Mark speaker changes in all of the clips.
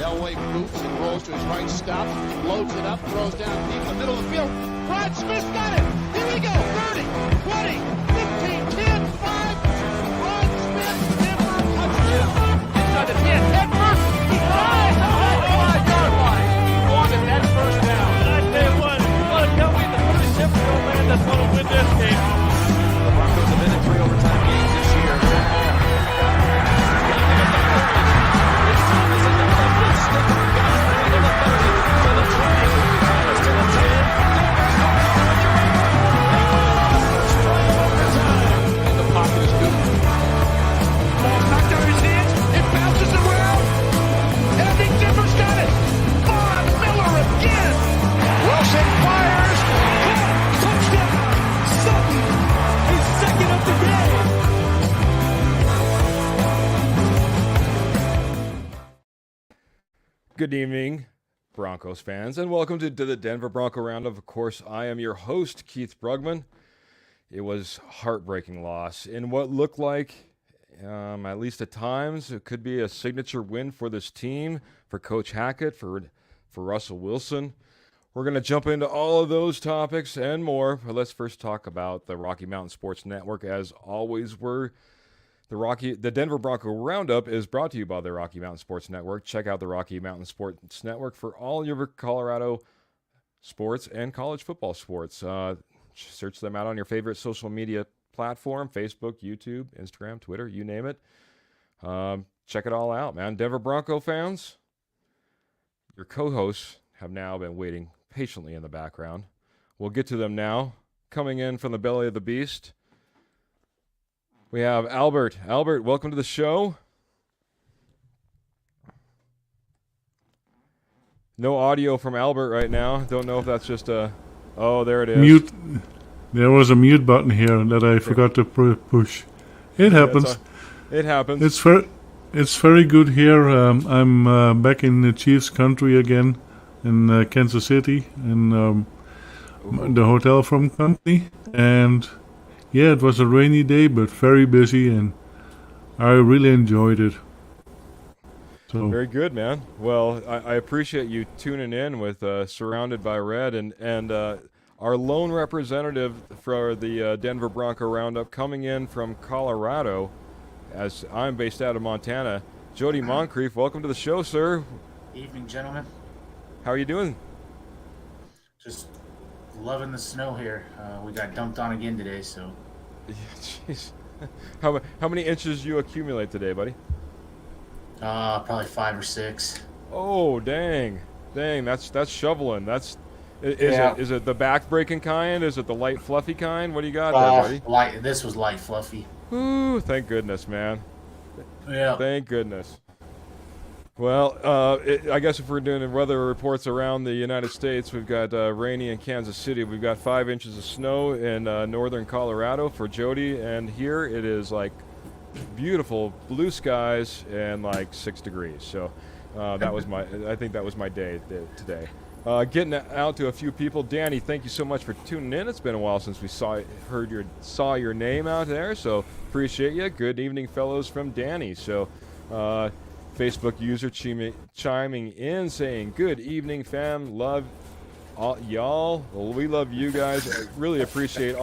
Speaker 1: Elway boots and rolls to his right, stops, loads it up, throws down deep in the middle of the field. Rod Smith's got it. Here we go. 30, 20, 15, 10, 5. Rod Smith, Denver, touchdown. Inside the 10, head first. He flies. Yard line. Wanted that first down.
Speaker 2: And I tell you what, you want to tell me the 37-year-old man that's going to win this game.
Speaker 1: The Broncos have been in 3 overtime games this year.
Speaker 3: Good evening, Broncos fans, and welcome to the Denver Bronco Roundup. Of course, I am your host, Keith Brugman. It was a heartbreaking loss in what looked like, at least at times, it could be a signature win for this team, for Coach Hackett, for Russell Wilson. We're going to jump into all of those topics and more, but let's first talk about the Rocky Mountain Sports Network. As always, the Denver Bronco Roundup is brought to you by the Rocky Mountain Sports Network. Check out the Rocky Mountain Sports Network for all your Colorado sports and college football sports. Search them out on your favorite social media platform, Facebook, YouTube, Instagram, Twitter, you name it. Check it all out, man. Denver Bronco fans, your co-hosts have now been waiting patiently in the background. We'll get to them now. Coming in from the belly of the beast, we have Albert. Albert, welcome to the show. No audio from Albert right now. Don't know if that's just a... Oh, there it is.
Speaker 4: Mute. There was a mute button here that I forgot to push. It happens.
Speaker 3: It happens.
Speaker 4: It's very good here. I'm back in the Chiefs country again in Kansas City in the hotel from company. And... yeah, it was a rainy day, but very busy, and I really enjoyed it. So
Speaker 3: very good, man. Well, I appreciate you tuning in with Surrounded by Red, and our lone representative for the Denver Bronco Roundup coming in from Colorado, as I'm based out of Montana, Jody Moncrief. Welcome to the show, sir.
Speaker 5: Evening, gentlemen.
Speaker 3: How are you doing?
Speaker 5: Just loving the snow here. We got dumped on again today, so.
Speaker 3: Jeez. How many inches you accumulate today, buddy?
Speaker 5: Probably 5 or 6.
Speaker 3: Oh, dang, that's shoveling. Is it the back-breaking kind? Is it the light, fluffy kind? What do you got there, buddy?
Speaker 5: This was light, fluffy.
Speaker 3: Ooh, thank goodness, man.
Speaker 5: Yeah.
Speaker 3: Thank goodness. Well, I guess if we're doing weather reports around the United States, we've got rainy in Kansas City. We've got 5 inches of snow in northern Colorado for Jody, and here it is like beautiful blue skies and like 6 degrees. So I think that was my day today. Getting out to a few people. Danny, thank you so much for tuning in. It's been a while since we saw your name out there, so appreciate you. Good evening, fellows, from Danny. So. Facebook user chiming in saying, good evening, fam. Love all y'all. Well, we love you guys. I really appreciate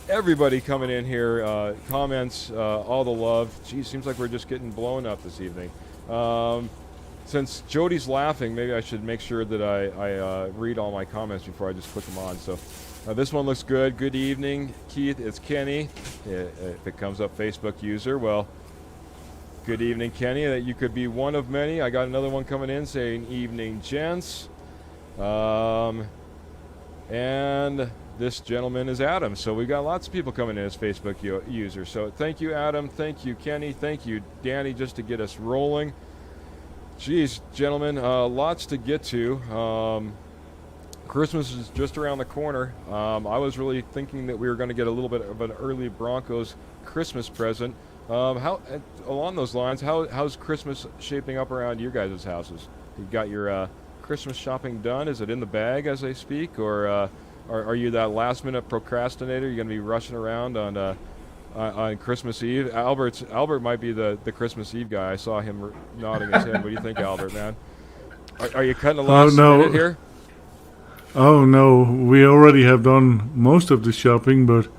Speaker 3: everybody coming in here. Comments, all the love. Geez, seems like we're just getting blown up this evening. Since Jody's laughing, maybe I should make sure that I read all my comments before I just click them on. So this one looks good. Good evening, Keith. It's Kenny. If it comes up, Facebook user. Well, good evening, Kenny. That you could be one of many. I got another one coming in saying, evening, gents. And this gentleman is Adam. So we got lots of people coming in as Facebook users. So thank you, Adam. Thank you, Kenny. Thank you, Danny, just to get us rolling. Geez, gentlemen, lots to get to. Christmas is just around the corner. I was really thinking that we were going to get a little bit of an early Broncos Christmas present. How along those lines? How's Christmas shaping up around your guys' houses? You got your Christmas shopping done? Is it in the bag as I speak, or are you that last minute procrastinator? You're going to be rushing around on on Christmas Eve. Albert might be the Christmas Eve guy. I saw him nodding his head. What do you think, Albert, man? Are you cutting the last minute here?
Speaker 4: Oh no, we already have done most of the shopping, but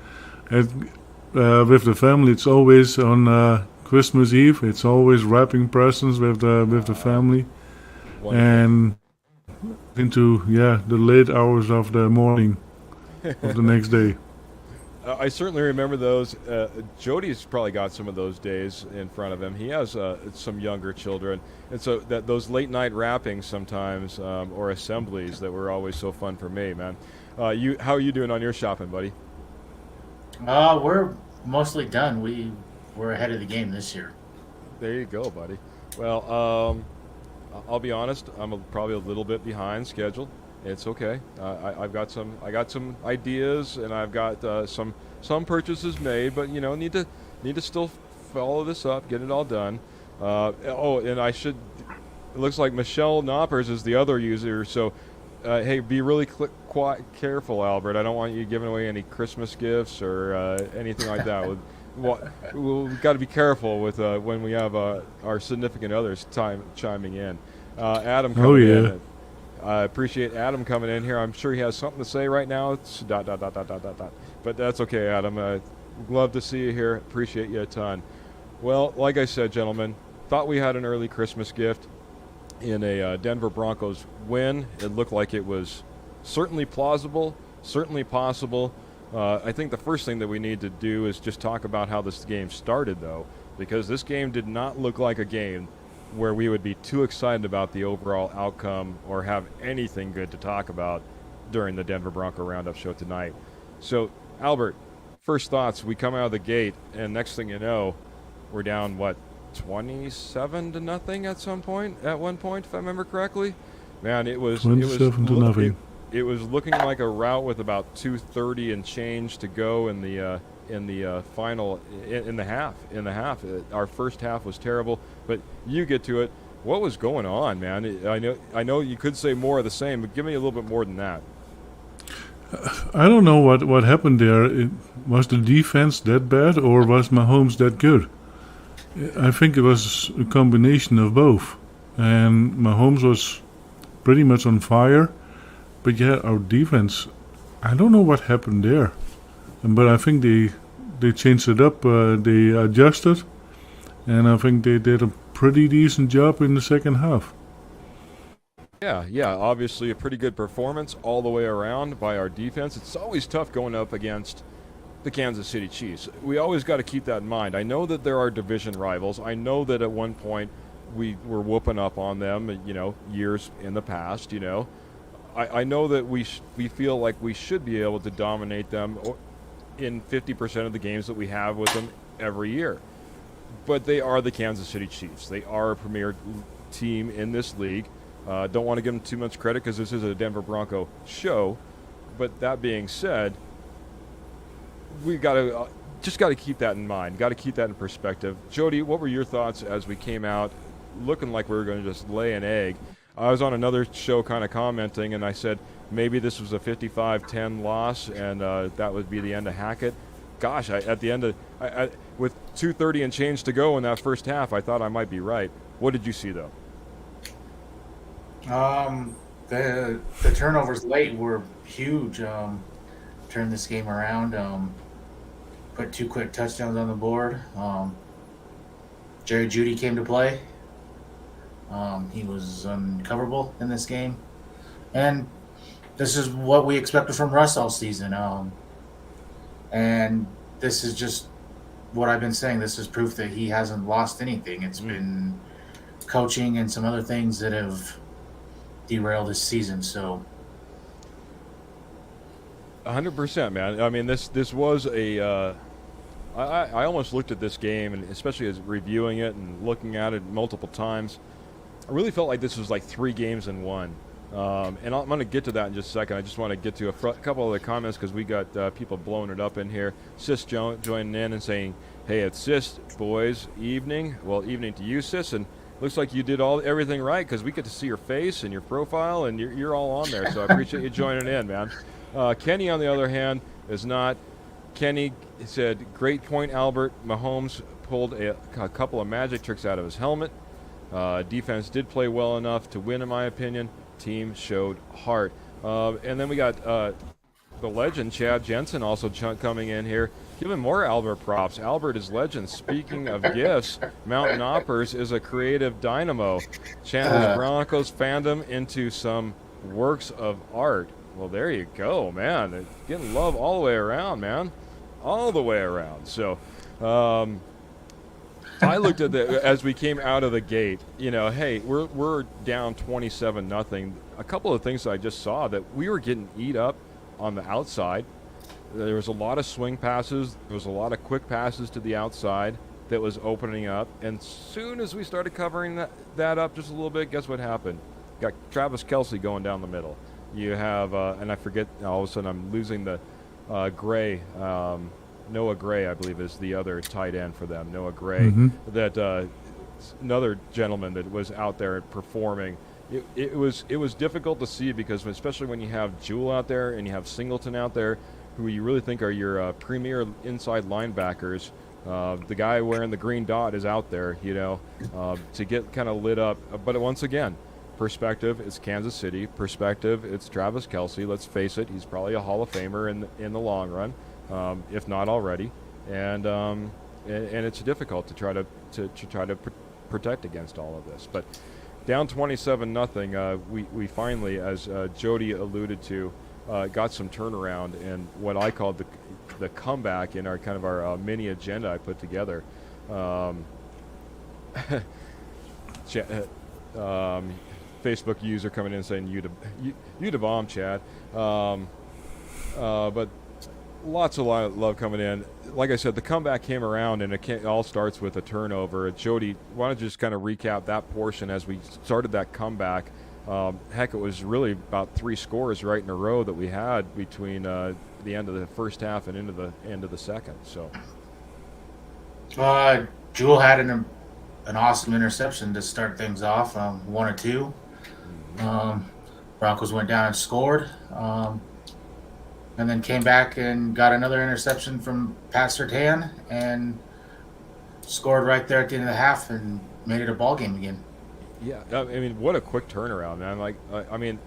Speaker 4: with the family, it's always on Christmas Eve. It's always wrapping presents with the family,
Speaker 3: Wonderful.
Speaker 4: and into the late hours of the morning of the next day.
Speaker 3: I certainly remember those. Jody's probably got some of those days in front of him. He has some younger children, and so those late night wrappings sometimes, or assemblies that were always so fun for me, man. How are you doing on your shopping, buddy?
Speaker 5: We're mostly done. We're ahead of the game this year.
Speaker 3: There you go, buddy. Well, I'll be honest. I'm probably a little bit behind schedule. It's okay. I got some ideas, and I've got some purchases made, but need to still follow this up, get it all done. And I should. It looks like Michelle Knoppers is the other user. So, hey, be really quite careful, Albert. I don't want you giving away any Christmas gifts or anything like that. We've got to be careful with when we have our significant others chiming in. Adam coming in. I appreciate Adam coming in here. I'm sure he has something to say right now. It's ... But that's okay, Adam. Love to see you here. Appreciate you a ton. Well, like I said, gentlemen, thought we had an early Christmas gift in a Denver Broncos win. It looked like it was certainly plausible, certainly possible. I think the first thing that we need to do is just talk about how this game started, though, because this game did not look like a game where we would be too excited about the overall outcome or have anything good to talk about during the Denver Bronco Roundup show tonight. So, Albert, first thoughts. We come out of the gate, and next thing you know, we're down, 27-0 at one point, if I remember correctly? Man, it was
Speaker 4: 27-0.
Speaker 3: It was looking like a rout with about 2:30 and change to go in the final in the half. Our first half was terrible, but you get to it. What was going on, man? I know you could say more of the same, but give me a little bit more than that.
Speaker 4: I don't know what happened there. Was the defense that bad, or was Mahomes that good? I think it was a combination of both. And Mahomes was pretty much on fire, but our defense, I don't know what happened there. But I think they changed it up, they adjusted, and I think they did a pretty decent job in the second half.
Speaker 3: Yeah, obviously a pretty good performance all the way around by our defense. It's always tough going up against the Kansas City Chiefs. We always got to keep that in mind. I know that there are division rivals. I know that at one point we were whooping up on them, years in the past, I know that we feel like we should be able to dominate them in 50% of the games that we have with them every year. But they are the Kansas City Chiefs. They are a premier team in this league. Don't want to give them too much credit because this is a Denver Bronco show. But that being said, we got to keep that in mind. Got to keep that in perspective. Jody, what were your thoughts as we came out looking like we were going to just lay an egg? I was on another show kind of commenting, and I said maybe this was a 55-10 loss, and that would be the end of Hackett. Gosh, at the end of with 2:30 and change to go in that first half, I thought I might be right. What did you see, though?
Speaker 5: The turnovers late were huge. Turned this game around. Put 2 quick touchdowns on the board. Jerry Jeudy came to play. He was uncoverable in this game. And this is what we expected from Russ all season. And this is just what I've been saying. This is proof that he hasn't lost anything. It's been coaching and some other things that have derailed his season. So
Speaker 3: 100%, man. I mean, this was a I almost looked at this game, and especially as reviewing it and looking at it multiple times, I really felt like this was like 3 games in one. And I'm going to get to that in just a second. I just want to get to a couple of the comments because we got people blowing it up in here. Sis joining in and saying, hey, it's Sis, boys, evening. Well, evening to you, Sis. And looks like you did everything right because we get to see your face and your profile, and you're all on there. So I appreciate you joining in, man. Kenny, on the other hand, is not Kenny said, great point, Albert. Mahomes pulled a couple of magic tricks out of his helmet. Defense did play well enough to win, in my opinion. Team showed heart. And then we got the legend, Chad Jensen, also coming in here. Giving more Albert props. Albert is legend. Speaking of gifts, Mountain Oppers is a creative dynamo. Chandler's Broncos fandom into some works of art. Well, there you go, man. They're getting love all the way around, man. All the way around. So, I looked at as we came out of the gate, hey, we're down 27-0. A couple of things that I just saw that we were getting eat up on the outside. There was a lot of swing passes. There was a lot of quick passes to the outside that was opening up. And soon as we started covering that up just a little bit, guess what happened? Got Travis Kelce going down the middle. You have, and I forget, all of a sudden I'm losing the Gray. Noah Gray, I believe, is the other tight end for them. Noah Gray, that another gentleman that was out there performing. It was difficult to see because especially when you have Jewell out there and you have Singleton out there, who you really think are your premier inside linebackers. The guy wearing the green dot is out there, to get kind of lit up. But once again, perspective, it's Kansas City. Perspective, it's Travis Kelce. Let's face it, he's probably a Hall of Famer in the long run, if not already. And it's difficult to try to protect against all of this. But down 27-0, we finally, as Jody alluded to, got some turnaround and what I called the comeback in our kind of our mini agenda I put together. Facebook user coming in saying you the bomb, Chad. But lots of love coming in. Like I said, the comeback came around, and it all starts with a turnover. Jody, why don't you just kind of recap that portion as we started that comeback? Heck, it was really about 3 scores right in a row that we had between the end of the first half and into the end of the second. So,
Speaker 5: Jewell had an awesome interception to start things off, 1 or 2. Broncos went down and scored, and then came back and got another interception from Pat Surtain and scored right there at the end of the half and made it a ball game again.
Speaker 3: Yeah, I mean, what a quick turnaround, man. Like, I mean,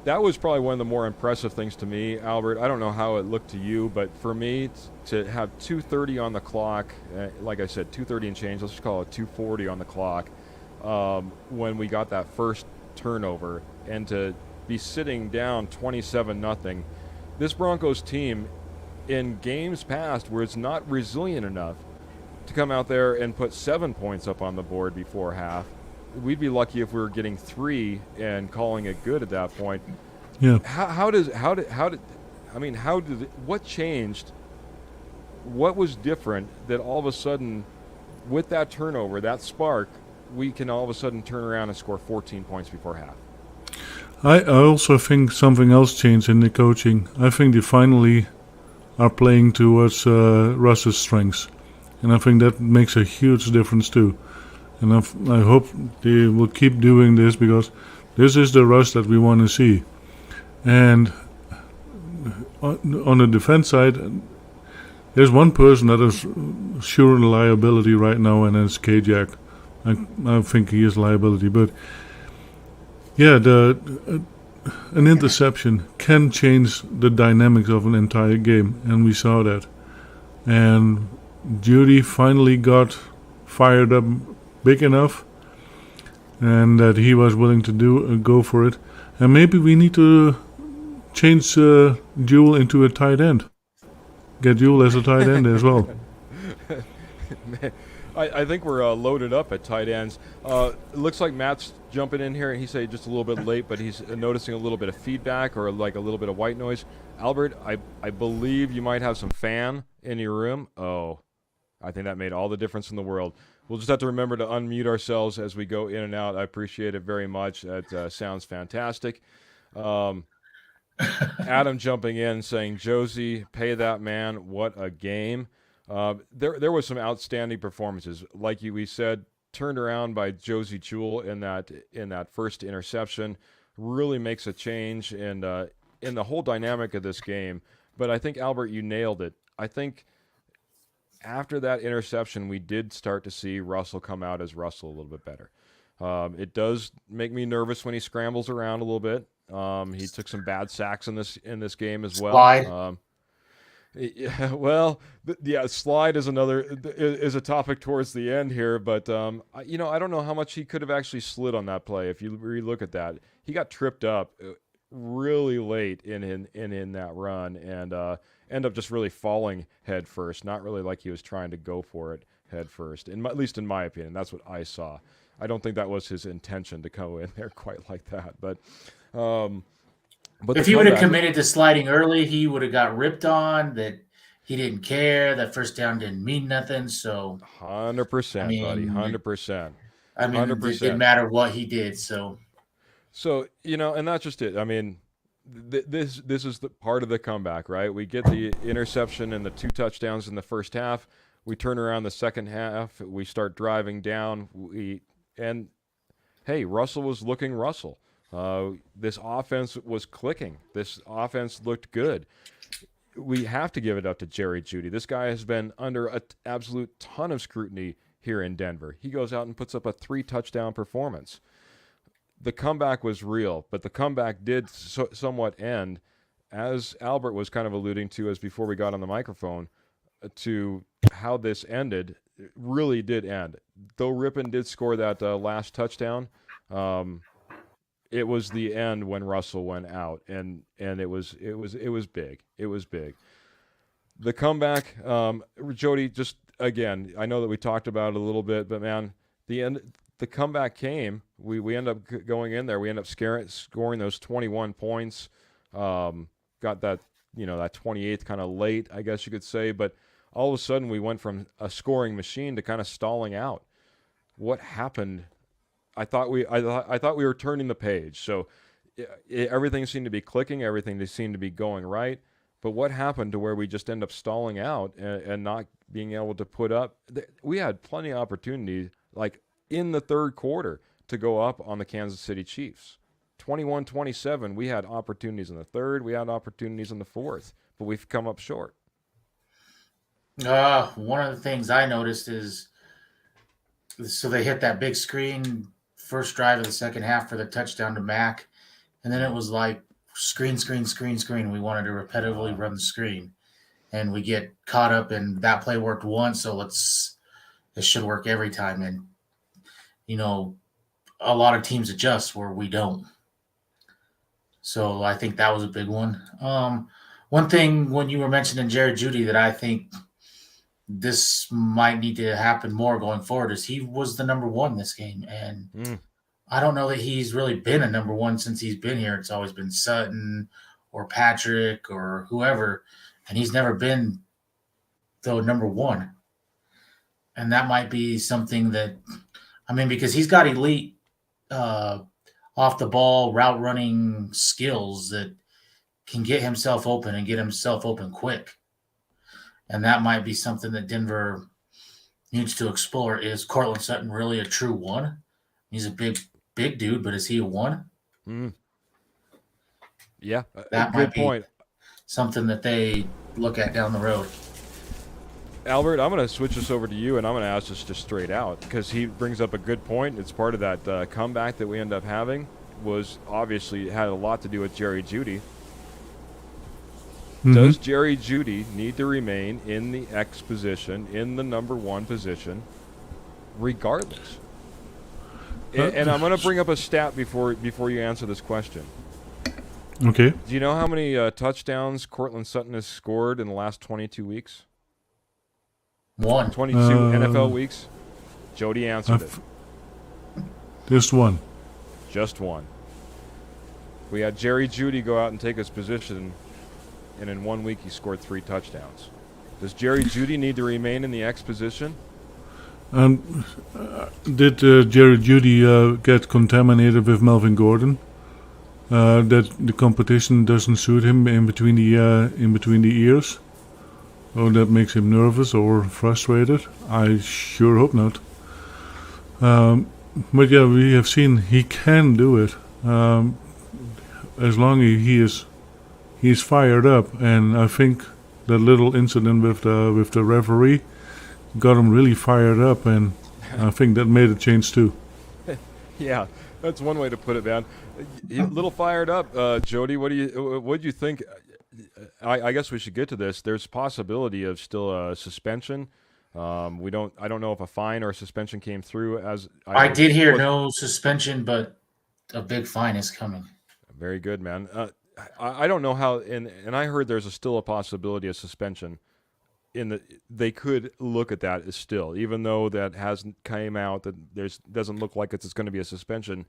Speaker 3: that was probably one of the more impressive things to me, Albert. I don't know how it looked to you, but for me, to have 2:30 on the clock, like I said, 2:30 and change, let's just call it 2:40 on the clock, when we got that first turnover, and to be sitting down 27-0. This Broncos team, in games past where it's not resilient enough to come out there and put 7 points up on the board before half, we'd be lucky if we were getting 3 and calling it good at that point.
Speaker 4: Yeah.
Speaker 3: What changed? What was different that all of a sudden, with that turnover, that spark, we can all of a sudden turn around and score 14 points before half?
Speaker 4: I also think something else changed in the coaching. I think they finally are playing towards Russ's strengths. And I think that makes a huge difference too. And I hope they will keep doing this because this is the Russ that we want to see. And on the defense side, there's one person that is sure liability right now, and that's K-Jack. I think he is liability. But yeah, an interception can change the dynamics of an entire game, and we saw that. And Judy finally got fired up big enough, and that he was willing to go for it. And maybe we need to change Jewell into a tight end. Get Jewell as a tight end as well.
Speaker 3: I think we're loaded up at tight ends. It looks like Matt's jumping in here, and he said just a little bit late, but he's noticing a little bit of feedback or like a little bit of white noise. Albert, I believe you might have some fan in your room. Oh, I think that made all the difference in the world. We'll just have to remember to unmute ourselves as we go in and out. I appreciate it very much. That sounds fantastic. Adam jumping in saying, Josie, pay that man. What a game. There was some outstanding performances. Like we said, turned around by Josie Jewell in that first interception. Really makes a change in the whole dynamic of this game. But I think, Albert, you nailed it. I think after that interception, we did start to see Russell come out as Russell a little bit better. It does make me nervous when he scrambles around a little bit. He took some bad sacks in this game as well.
Speaker 5: Slide.
Speaker 3: Yeah, well, slide is a topic towards the end here, but I don't know how much he could have actually slid on that play. If you relook at that, he got tripped up really late in that run and end up just really falling head first. Not really like he was trying to go for it head first. At least in my opinion, that's what I saw. I don't think that was his intention to go in there quite like that, but.
Speaker 5: If he would have committed to sliding early, he would have got ripped on. That he didn't care. That first down didn't mean nothing. So
Speaker 3: 100%, buddy, 100%.
Speaker 5: I mean, 100%. It didn't matter what he did. So
Speaker 3: and that's just it. I mean, this is the part of the comeback, right? We get the interception and the 2 touchdowns in the first half. We turn around the second half. We start driving down. Hey, Russell was looking Russell. This offense was clicking. This offense looked good. We have to give it up to Jerry Jeudy. This guy has been under an absolute ton of scrutiny here in Denver. He goes out and puts up a 3-touchdown performance. The comeback was real, but the comeback did somewhat end, as Albert was kind of alluding to as before we got on the microphone, to how this ended. It really did end. Though Rippon did score that last touchdown, it was the end when Russell went out, and it was big. It was big. The comeback, Jody. Just again, I know that we talked about it a little bit, but man, the comeback came. We end up going in there. We end up scoring those 21 points. Got that that 28th kind of late, I guess you could say, but all of a sudden we went from a scoring machine to kind of stalling out. What happened? I thought we were turning the page. So everything seemed to be clicking. Everything seemed to be going right. But what happened to where we just end up stalling out and not being able to put up? We had plenty of opportunities, like in the third quarter, to go up on the Kansas City Chiefs. 21-27, we had opportunities in the third. We had opportunities in the fourth. But we've come up short.
Speaker 5: One of the things I noticed is, so they hit that big screen first drive of the second half for the touchdown to Mac, and then it was like screen. We wanted to repetitively run the screen, and we get caught up in that play worked once, so it should work every time. And a lot of teams adjust where we don't. So I think that was a big one. One thing when you were mentioning Jerry Jeudy that I think this might need to happen more going forward is he was the number one this game. And I don't know that he's really been a number one since he's been here. It's always been Sutton or Patrick or whoever. And he's never been the number one. And that might be something that, because he's got elite off the ball route running skills that can get himself open and get himself open quick. And that might be something that Denver needs to explore. Is Cortland Sutton really a true one? He's a big dude, but is he a one?
Speaker 3: Yeah,
Speaker 5: that might be something that they look at down the road.
Speaker 3: Albert, I'm going to switch this over to you, and I'm going to ask this just straight out because he brings up a good point. It's part of that comeback that we end up having was obviously had a lot to do with Jerry Jeudy. Does Jerry Jeudy need to remain in the X position, in the number one position, regardless? And I'm going to bring up a stat before you answer this question.
Speaker 4: Okay.
Speaker 3: Do you know how many touchdowns Cortland Sutton has scored in the last 22 weeks? 22 NFL weeks? Jody answered it.
Speaker 4: Just one.
Speaker 3: Just one. We had Jerry Jeudy go out and take his position, and in 1 week he scored 3 touchdowns. Does Jerry Jeudy need to remain in the X position?
Speaker 4: Did Jerry Jeudy get contaminated with Melvin Gordon? That the competition doesn't suit him in between the ears? Oh, that makes him nervous or frustrated? I sure hope not. But yeah, we have seen he can do it. As long as he's fired up, and I think that little incident with the referee got him really fired up, and I think that made a change too.
Speaker 3: Yeah, that's one way to put it, man. A little fired up, Jody. What do you think? I guess we should get to this. There's possibility of still a suspension. I don't know if a fine or a suspension came through. As
Speaker 5: I did hear no suspension, but a big fine is coming.
Speaker 3: Very good, man. I don't know how, and I heard there's still a possibility of suspension. They could look at that as still, even though that hasn't came out, that doesn't look like it's going to be a suspension.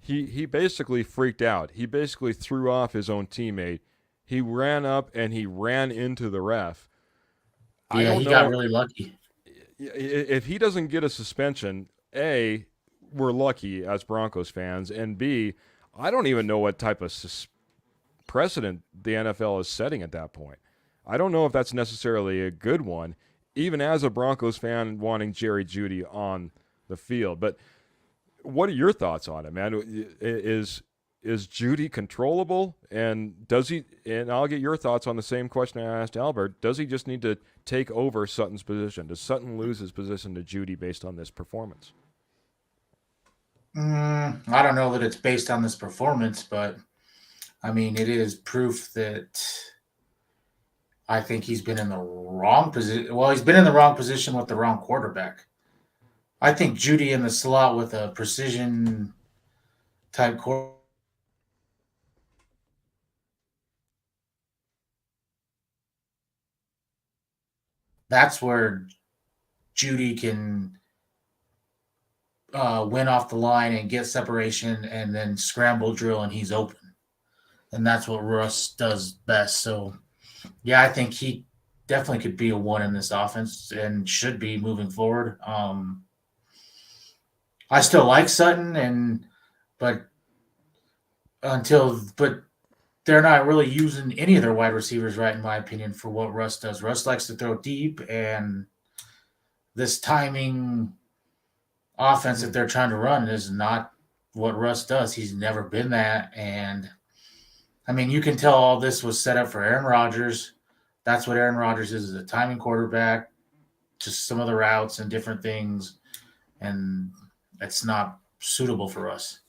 Speaker 3: He basically freaked out. He basically threw off his own teammate. He ran up and he ran into the ref.
Speaker 5: Yeah, he got really lucky.
Speaker 3: If he doesn't get a suspension, A, we're lucky as Broncos fans, and B, I don't even know what type of precedent the NFL is setting at that point. I don't know if that's necessarily a good one, even as a Broncos fan wanting Jerry Jeudy on the field. But what are your thoughts on it, man? Is Jeudy controllable? And does he? And I'll get your thoughts on the same question I asked Albert. Does he just need to take over Sutton's position? Does Sutton lose his position to Jeudy based on this performance?
Speaker 5: I don't know that it's based on this performance, but I mean, it is proof that I think he's been in the wrong position. Well, he's been in the wrong position with the wrong quarterback. I think Jeudy in the slot with a precision type quarterback. That's where Jeudy can win off the line and get separation and then scramble drill, and he's open. And that's what Russ does best. So, yeah, I think he definitely could be a one in this offense and should be moving forward. I still like Sutton, but they're not really using any of their wide receivers right, in my opinion, for what Russ does. Russ likes to throw deep, and this timing offense that they're trying to run is not what Russ does. He's never been that. And, I mean, you can tell all this was set up for Aaron Rodgers. That's what Aaron Rodgers is a timing quarterback, just some of the routes and different things. And it's not suitable for us.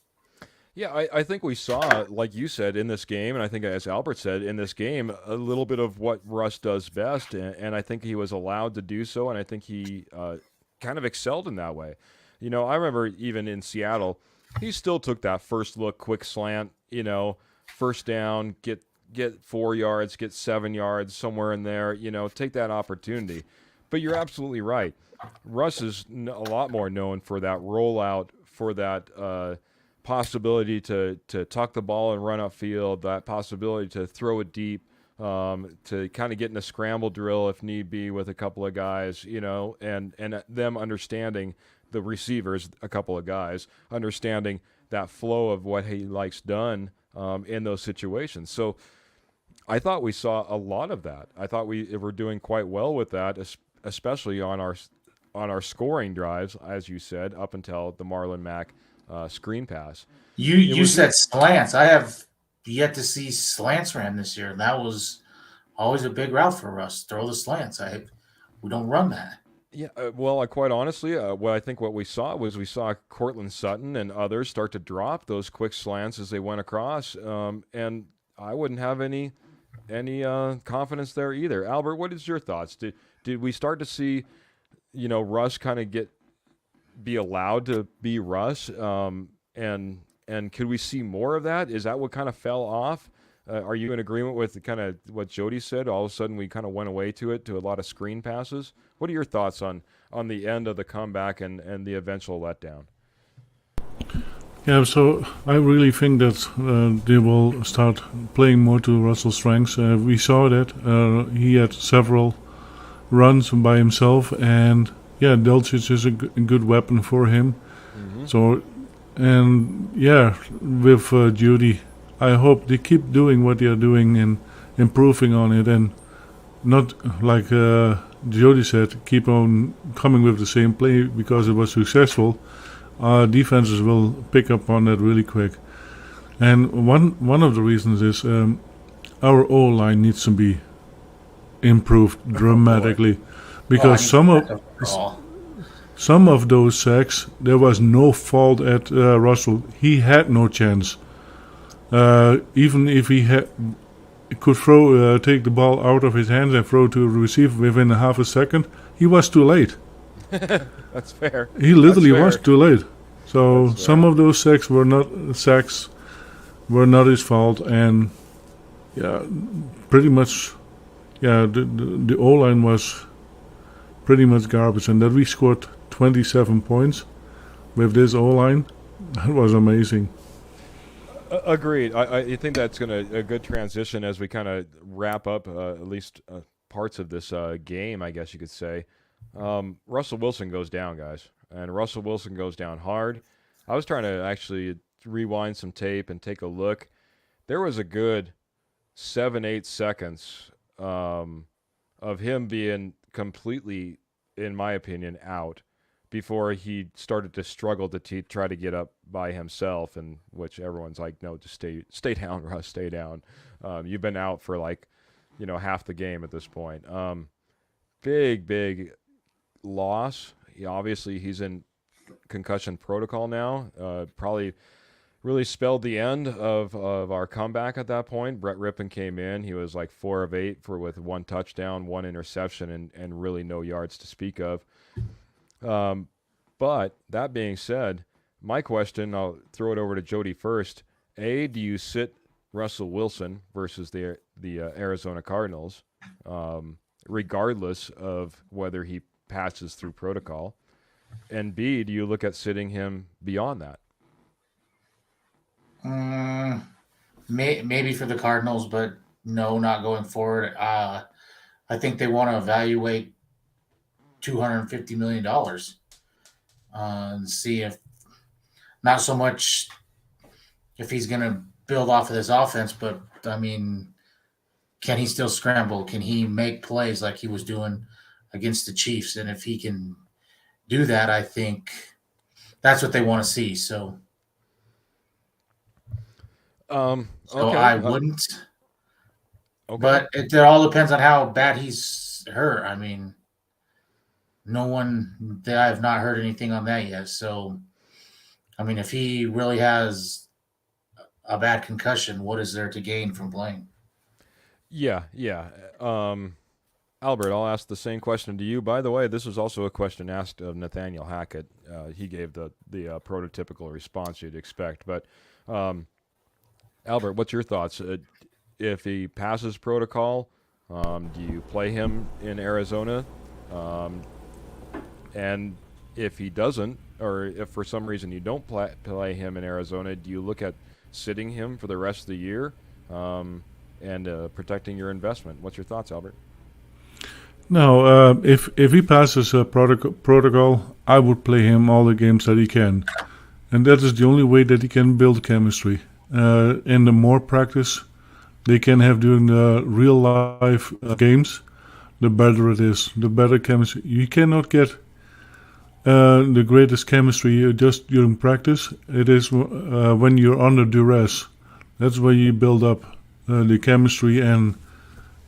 Speaker 3: Yeah, I think we saw, like you said, in this game, and I think as Albert said, in this game, a little bit of what Russ does best, and I think he was allowed to do so, and I think he kind of excelled in that way. You know, I remember even in Seattle, he still took that first look, quick slant, first down, get 4 yards, get 7 yards, somewhere in there, take that opportunity. But you're absolutely right. Russ is a lot more known for that rollout, for that possibility to tuck the ball and run upfield, that possibility to throw it deep, to kind of get in a scramble drill if need be with a couple of guys, and them understanding, the receivers, a couple of guys, understanding that flow of what he likes done in those situations. So I thought we saw a lot of that. I thought we were doing quite well with that, especially on our scoring drives, as you said, up until the Marlon Mack screen pass.
Speaker 5: You said slants. I have yet to see slants ran this year. That was always a big route for us. Throw the slants. We don't run that.
Speaker 3: Yeah, well, quite honestly, what we saw Cortland Sutton and others start to drop those quick slants as they went across, and I wouldn't have any confidence there either. Albert, what is your thoughts? Did we start to see, Russ kind of be allowed to be Russ, and could we see more of that? Is that what kind of fell off? Are you in agreement with kind of what Jody said? All of a sudden, we kind of went away to a lot of screen passes. What are your thoughts on the end of the comeback and the eventual letdown?
Speaker 4: Yeah, so I really think that they will start playing more to Russell's strengths. We saw that he had several runs by himself, and yeah, Delcic is a good weapon for him. Mm-hmm. So, and yeah, with Jeudy, I hope they keep doing what they are doing and improving on it, and not like Jody said, keep on coming with the same play because it was successful. Our defenses will pick up on that really quick. And one of the reasons is our O-line needs to be improved dramatically, because some of those sacks there was no fault at Russell. He had no chance. Even if he could take the ball out of his hands and throw to a receiver within a half a second, he was too late.
Speaker 3: That's fair.
Speaker 4: He literally was too late. So some of those sacks were not his fault, and pretty much, the O-line was pretty much garbage, and that we scored 27 points with this O-line, that was amazing.
Speaker 3: Agreed. I think that's a good transition as we kind of wrap up at least parts of this game, I guess you could say. Russell Wilson goes down, guys, and Russell Wilson goes down hard. I was trying to actually rewind some tape and take a look. There was a good 7-8 seconds of him being completely, in my opinion, out before he started to struggle to try to get up by himself, and which everyone's like, no, just stay down, Russ, stay down. You've been out for half the game at this point. Big loss. Obviously, he's in concussion protocol now. Probably really spelled the end of our comeback at that point. Brett Rippon came in. He was like 4 of 8 with 1 touchdown, 1 interception, and really no yards to speak of. But that being said, my question, I'll throw it over to Jody first. Do you sit Russell Wilson versus the Arizona Cardinals, regardless of whether he passes through protocol? And B, do you look at sitting him beyond that?
Speaker 5: Maybe for the Cardinals, but no, not going forward. I think they want to evaluate $250 million and see if, not so much if he's going to build off of this offense, but I mean, can he still scramble? Can he make plays like he was doing against the Chiefs? And if he can do that, I think that's what they want to see. So,
Speaker 3: okay.
Speaker 5: I wouldn't.
Speaker 3: Okay.
Speaker 5: But it all depends on how bad he's hurt. I mean, I have not heard anything on that yet. So, I mean, if he really has a bad concussion, what is there to gain from playing?
Speaker 3: Yeah. Albert, I'll ask the same question to you. By the way, this was also a question asked of Nathaniel Hackett. He gave the prototypical response you'd expect. But, Albert, what's your thoughts? If he passes protocol, do you play him in Arizona? And if he doesn't, or if for some reason you don't play him in Arizona, do you look at sitting him for the rest of the year and protecting your investment? What's your thoughts, Albert?
Speaker 4: No, if he passes a protocol, I would play him all the games that he can. And that is the only way that he can build chemistry. And the more practice they can have during the real life games, the better it is, the better chemistry. You cannot get the greatest chemistry just during practice. It is when you're under duress. That's where you build up the chemistry and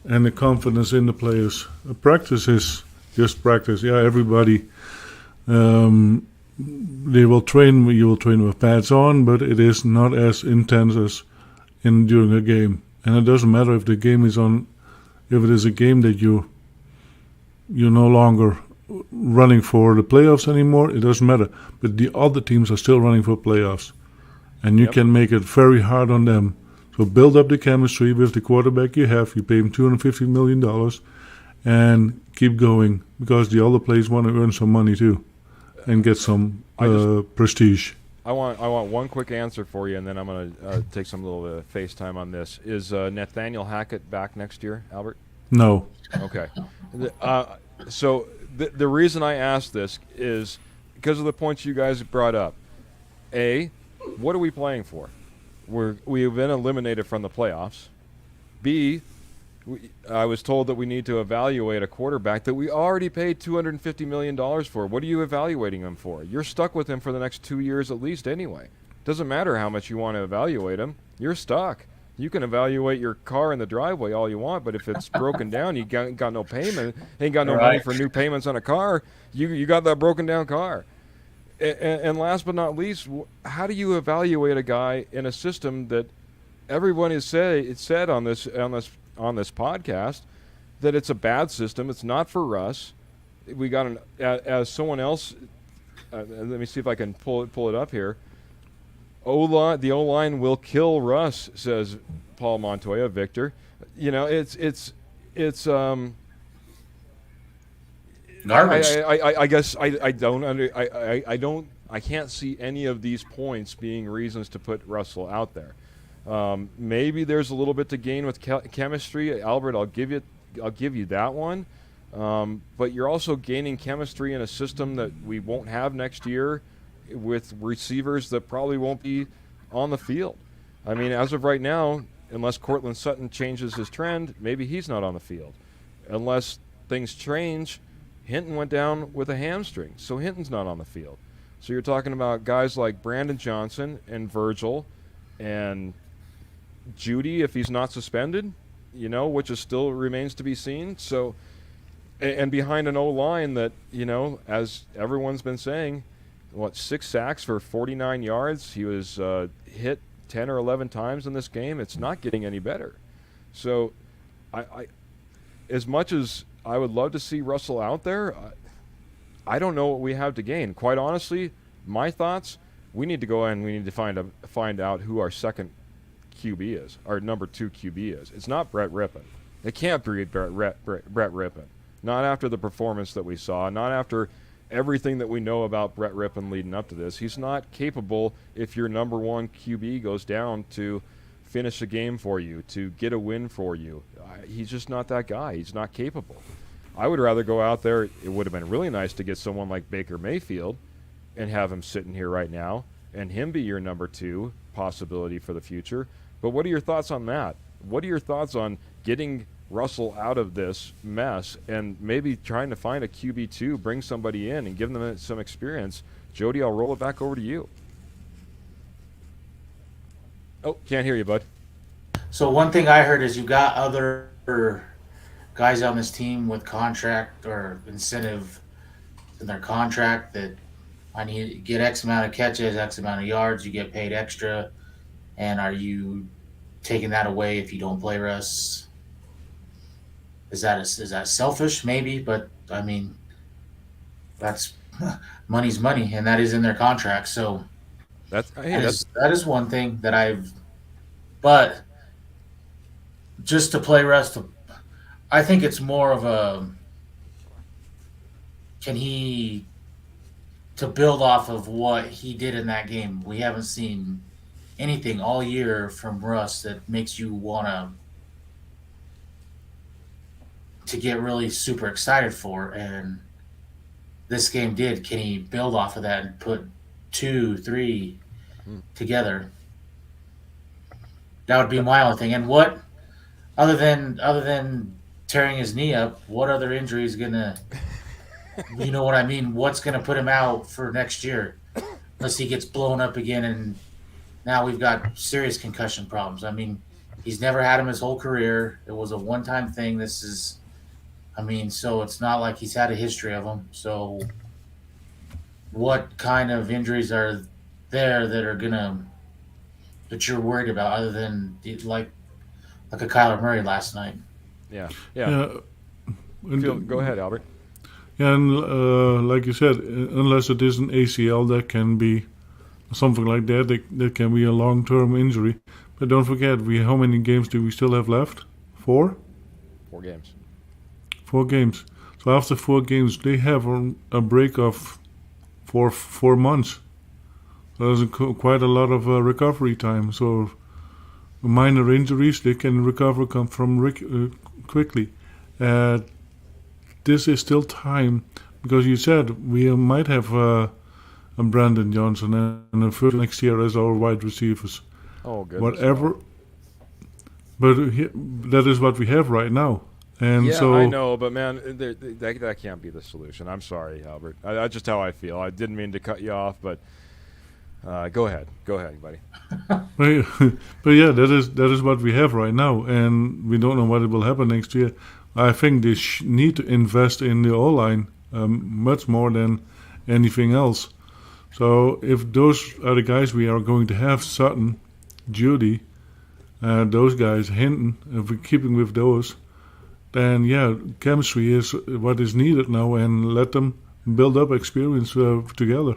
Speaker 4: the confidence in the players. Practice is just practice. Yeah, everybody, they will train. You will train with pads on, but it is not as intense as during a game. And it doesn't matter if the game is on. If it is a game that you're no longer running for the playoffs anymore, it doesn't matter. But the other teams are still running for playoffs, and you can make it very hard on them. So build up the chemistry with the quarterback you have. You pay him $250 million, and keep going, because the other players want to earn some money too, and get some prestige.
Speaker 3: I want one quick answer for you, and then I'm going to take some little FaceTime on this. Is Nathaniel Hackett back next year, Albert?
Speaker 4: No.
Speaker 3: Okay. So the reason I asked this is because of the points you guys brought up. A, what are we playing for? We've been eliminated from the playoffs. B, I was told that we need to evaluate a quarterback that we already paid $250 million for. What are you evaluating him for? You're stuck with him for the next 2 years at least anyway. Doesn't matter how much you want to evaluate him. You're stuck. You can evaluate your car in the driveway all you want, but if it's broken down, you got no payment, ain't got no money for new payments on a car. You got that broken down car. And last but not least, how do you evaluate a guy in a system that everyone has said on this podcast that it's a bad system? It's not for Russ. We got as someone else. Let me see if I can pull it up here. The O-line will kill Russ, says Paul Montoya. Victor, it's
Speaker 5: Garbage.
Speaker 3: I guess I can't see any of these points being reasons to put Russell out there. Maybe there's a little bit to gain with chemistry, Albert. I'll give you that one. But you're also gaining chemistry in a system that we won't have next year, with receivers that probably won't be on the field. I mean, as of right now, unless Cortland Sutton changes his trend, maybe he's not on the field. Unless things change, Hinton went down with a hamstring, so Hinton's not on the field. So you're talking about guys like Brandon Johnson and Virgil and Judy, if he's not suspended, which is still remains to be seen. So, and behind an O-line that, as everyone's been saying, 6 sacks for 49 yards. He was hit 10 or 11 times in this game. It's not getting any better. So, I as much as I would love to see Russell out there, I don't know what we have to gain. Quite honestly, my thoughts: we need to go in. We need to find out who our second QB is, our number 2 QB is. It's not Brett Rippon. It can't be Brett Rippon. Not after the performance that we saw. Not after everything that we know about Brett Rippon leading up to this. He's not capable, if your number 1 QB goes down, to finish a game for you, to get a win for you. He's just not that guy. He's not capable. I would rather go out there. It would have been really nice to get someone like Baker Mayfield and have him sitting here right now and him be your number 2 possibility for the future. But what are your thoughts on that? What are your thoughts on getting Russell out of this mess and maybe trying to find a QB2, bring somebody in and give them some experience? Jody, I'll roll it back over to you. Oh, can't hear you, bud.
Speaker 5: So one thing I heard is you got other guys on this team with contract or incentive in their contract that I need to get X amount of catches, X amount of yards, you get paid extra. And are you taking that away if you don't play Russ? Is that selfish? Maybe, but I mean, that's money's money, and that is in their contract. So that is one thing that I've. But just to play Russ, I think it's more of a. Can he to build off of what he did in that game? We haven't seen anything all year from Russ that makes you want to get really super excited for, and this game did. Can he build off of that and put 2, 3 together? That would be my only thing. And what, other than tearing his knee up, what other injury is gonna, you know what I mean? What's gonna put him out for next year, unless he gets blown up again and now we've got serious concussion problems. I mean, he's never had them his whole career. It was a one-time thing. So it's not like he's had a history of them. So what kind of injuries are there that you're worried about, other than like a Kyler Murray last night?
Speaker 3: Yeah. Go ahead, Albert.
Speaker 4: Yeah, and like you said, unless it is an ACL, that can be something like that. That can be a long-term injury. But don't forget, how many games do we still have left? 4?
Speaker 3: 4 games.
Speaker 4: 4 games. So after 4 games, they have a break of 4 months. So there's quite a lot of recovery time. So minor injuries, they can recover from quickly. This is still time, because you said we might have a Brandon Johnson and a first next year as our wide receivers.
Speaker 3: Oh, good.
Speaker 4: Whatever. But that is what we have right now. And
Speaker 3: yeah,
Speaker 4: so,
Speaker 3: I know, but man, that can't be the solution. I'm sorry, Albert. That's just how I feel. I didn't mean to cut you off, but Go ahead, buddy.
Speaker 4: But yeah, that is what we have right now, and we don't know what will happen next year. I think they need to invest in the O-line much more than anything else. So if those are the guys we are going to have, Sutton, Judy, those guys, Hinton, if we're keeping with those, then yeah, chemistry is what is needed now, and let them build up experience together.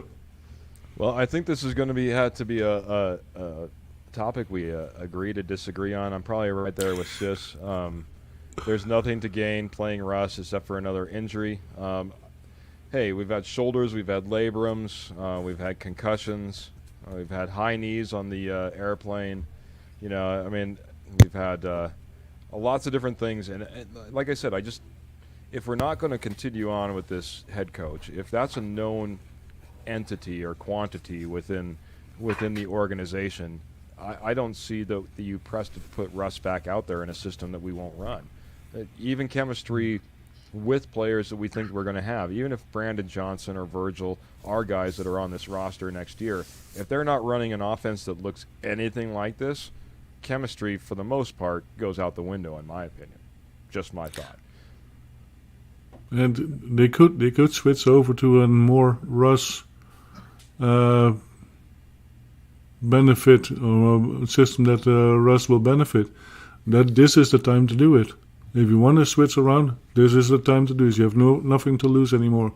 Speaker 3: Well, I think this is going to have to be a topic we agree to disagree on. I'm probably right there with Sis. There's nothing to gain playing Russ except for another injury. Hey, we've had shoulders, we've had labrums, we've had concussions, we've had high knees on the airplane. You know, I mean, we've had lots of different things. And like I said, if we're not going to continue on with this head coach, if that's a known entity or quantity within the organization, I don't see the you press to put Russ back out there in a system that we won't run. Even chemistry with players that we think we're going to have, even if Brandon Johnson or Virgil are guys that are on this roster next year, if they're not running an offense that looks anything like this, chemistry for the most part goes out the window, in my opinion. Just my thought.
Speaker 4: And they could switch over to a more Russ benefit, or a system that Russ will benefit. That this is the time to do it. If you want to switch around, this is the time to do it. You have nothing to lose anymore.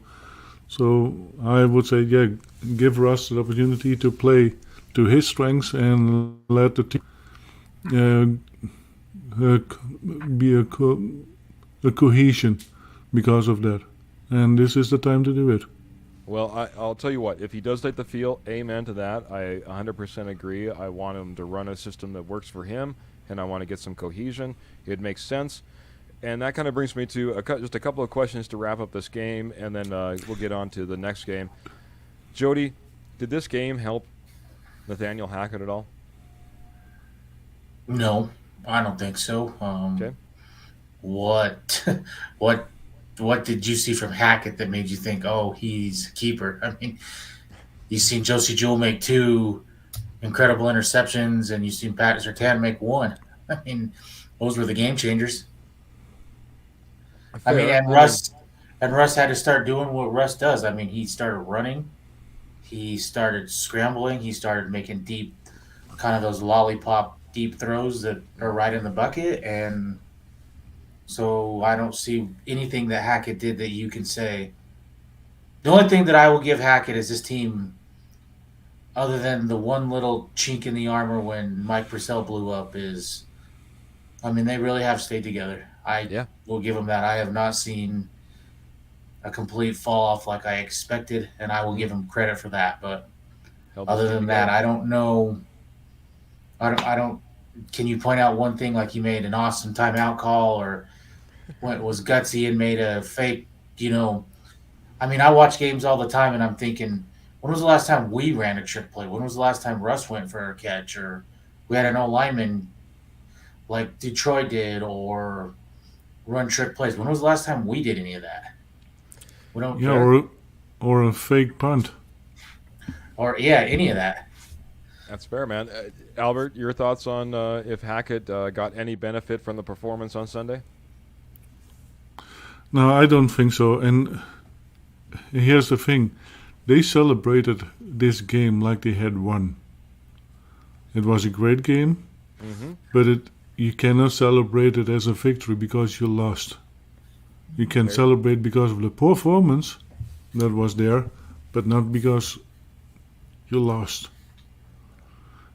Speaker 4: So I would say, yeah, give Russ the opportunity to play to his strengths and let the team be a cohesion because of that. And this is the time to do it.
Speaker 3: Well, I'll tell you what, if he does take the field, amen to that. I 100% agree. I want him to run a system that works for him, and I want to get some cohesion. It makes sense. And that kind of brings me to just a couple of questions to wrap up this game, and then we'll get on to the next game. Jody, did this game help Nathaniel Hackett at all?
Speaker 5: No, I don't think so.
Speaker 3: Okay.
Speaker 5: What did you see from Hackett that made you think, oh, he's a keeper? I mean, you've seen Josie Jewell make 2 incredible interceptions, and you've seen Pat Surtain make 1. I mean, those were the game changers. Russ had to start doing what Russ does. I mean, he started running, he started scrambling, he started making deep, kind of those lollipop deep throws that are right in the bucket, and so I don't see anything that Hackett did that you can say. The only thing that I will give Hackett is this team, other than the one little chink in the armor when Mike Purcell blew up, is, I mean, they really have stayed together. I will give them that. I have not seen a complete fall off like I expected, and I will give them credit for that. But other than that, I don't know. I don't. Can you point out one thing, like he made an awesome timeout call, or what was gutsy and made a fake? I mean, I watch games all the time, and I'm thinking, when was the last time we ran a trick play? When was the last time Russ went for a catch, or we had an O-lineman like Detroit did, or run trick plays? When was the last time we did any of that? We don't care.
Speaker 4: Or a fake punt.
Speaker 5: Or, any of that.
Speaker 3: That's fair, man. Albert, your thoughts on if Hackett got any benefit from the performance on Sunday?
Speaker 4: No, I don't think so. And here's the thing. They celebrated this game like they had won. It was a great game, but you cannot celebrate it as a victory because you lost. You can celebrate because of the performance that was there, but not because you lost.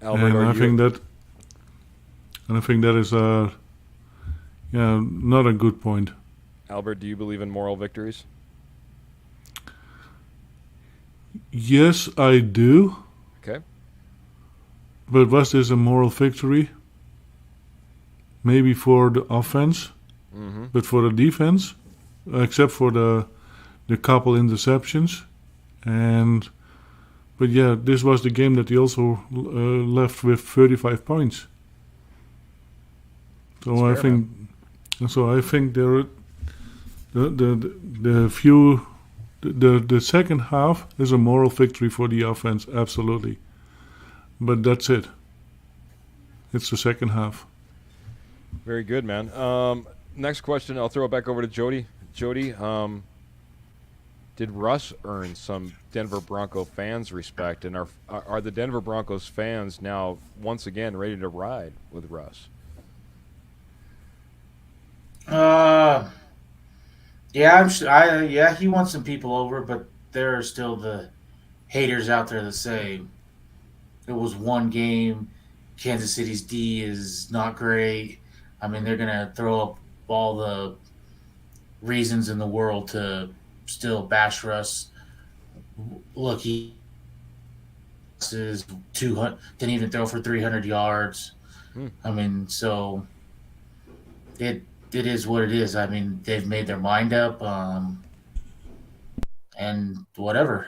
Speaker 3: Albert,
Speaker 4: and I think that is not a good point.
Speaker 3: Albert, do you believe in moral victories?
Speaker 4: Yes, I do.
Speaker 3: Okay.
Speaker 4: But was this a moral victory? Maybe for the offense, but for the defense, except for the couple interceptions, but yeah, this was the game that he also left with 35 points. So I think there the second half is a moral victory for the offense, absolutely. but that's it. It's the second half.
Speaker 3: Very good, man. Next question, I'll throw it back over to Jody. Jody, did Russ earn some Denver Bronco fans' respect, and are the Denver Broncos fans now once again ready to ride with Russ?
Speaker 5: Yeah, yeah, he wants some people over, but there are still the haters out there that say it was one game. Kansas City's D is not great. I mean, they're gonna throw up all the reasons in the world to still bash Russ. Look, he is 200, didn't even throw for 300 yards. I mean, so it is what it is. I mean, they've made their mind up, and whatever.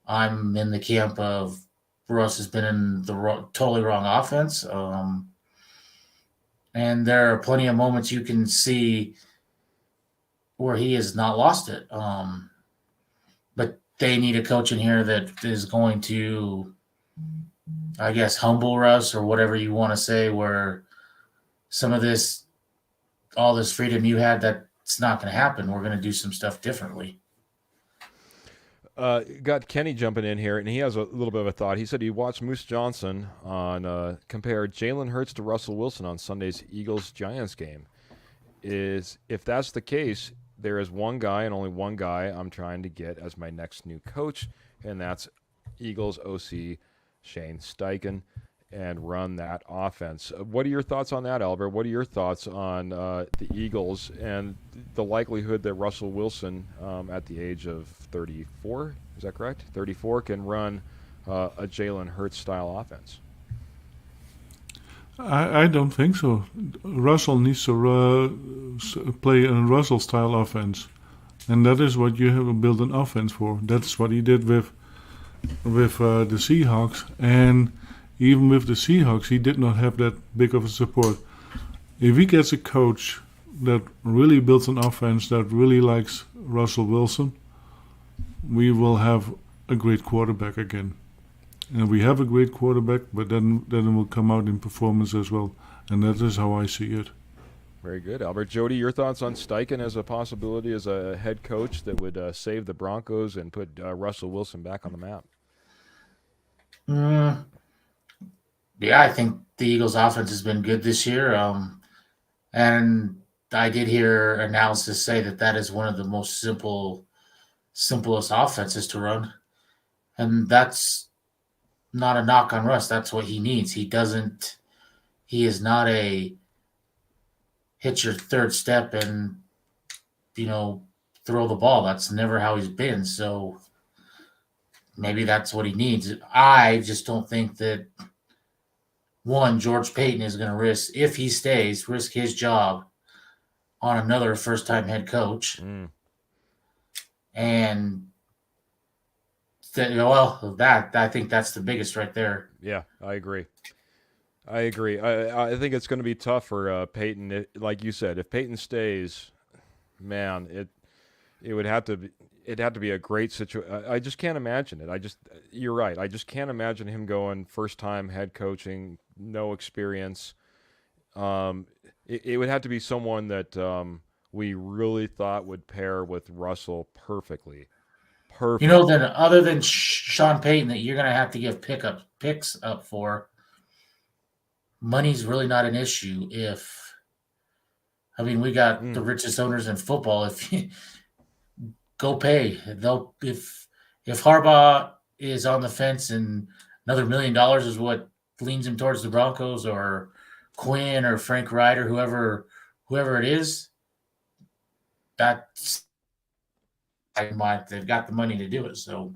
Speaker 5: I'm in the camp of Russ has been in the totally wrong offense. And there are plenty of moments you can see where he has not lost it. But they need a coach in here that is going to, I guess, humble Russ or whatever you want to say, where some of this, all this freedom you had, that's not going to happen. We're going to do some stuff differently.
Speaker 3: Got Kenny jumping in here, and he has a little bit of a thought. He said he watched Moose Johnson on compare Jalen Hurts to Russell Wilson on Sunday's Eagles-Giants game. If that's the case, there is one guy and only one guy I'm trying to get as my next new coach, and that's Eagles OC Shane Steichen, and run that offense. What are your thoughts on that, Albert? What are your thoughts on the Eagles and the likelihood that Russell Wilson, at the age of 34, is that correct? 34, can run a Jalen Hurts style offense?
Speaker 4: I don't think so. Russell needs to play a Russell style offense, and that is what you have to build an offense for. That's what he did with the Seahawks, and even with the Seahawks, he did not have that big of a support. If he gets a coach that really builds an offense that really likes Russell Wilson, we will have a great quarterback again. And we have a great quarterback, but then it will come out in performance as well. And that is how I see it.
Speaker 3: Very good. Albert, Jody, your thoughts on Steichen as a possibility as a head coach that would save the Broncos and put Russell Wilson back on the map?
Speaker 5: Yeah, I think the Eagles' offense has been good this year. And I did hear analysis say that is one of the most simplest offenses to run. And that's not a knock on Russ. That's what he needs. He is not a hit your third step and, throw the ball. That's never how he's been. So maybe that's what he needs. I just don't think that, one, George Payton is going to risk his job on another first-time head coach. And I think that's the biggest right there.
Speaker 3: Yeah, I agree. I think it's going to be tough for Payton. Like you said, if Payton stays, man, it would have to be. It'd have to be a great situation. I just can't imagine it. You're right. I just can't imagine him going first-time head coaching, no experience. It would have to be someone that we really thought would pair with Russell perfectly.
Speaker 5: Then other than Sean Payton, that you're going to have to give picks up for, money's really not an issue. We got the richest owners in football. If you go pay, if Harbaugh is on the fence and another $1 million is what leans him towards the Broncos, or Quinn or Frank Wright or whoever it is, that's they've got the money to do it. So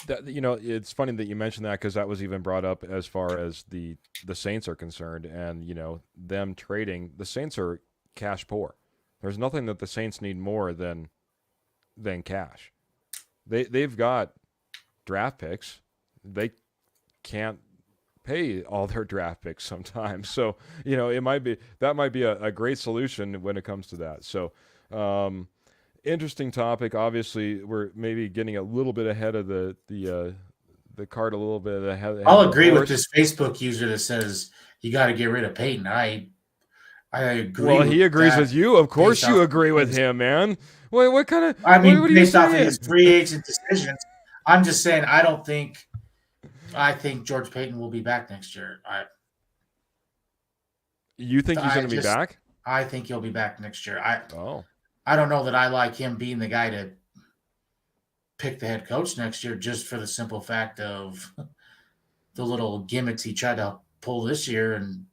Speaker 3: it's funny that you mentioned that, because that was even brought up as far as the Saints are concerned, and them trading. The Saints are cash poor. There's nothing that the Saints need more than cash. They've got draft picks. They can't pay all their draft picks sometimes. So, it might be a great solution when it comes to that. So, interesting topic. Obviously, we're maybe getting a little bit ahead of the the cart a little bit ahead.
Speaker 5: I'll agree with this Facebook user that says you got to get rid of Peyton. I agree.
Speaker 3: Well, he agrees
Speaker 5: that
Speaker 3: with you. Of course,
Speaker 5: based
Speaker 3: you
Speaker 5: off
Speaker 3: agree with him, man. What kind of?
Speaker 5: I mean,
Speaker 3: what are you
Speaker 5: based off of
Speaker 3: saying?
Speaker 5: his free agent decisions, I'm just saying I think George Payton will be back next year.
Speaker 3: You think he's going to be back?
Speaker 5: I think he'll be back next year.
Speaker 3: Oh,
Speaker 5: I don't know that I like him being the guy to pick the head coach next year, just for the simple fact of the little gimmicks he tried to pull this year, and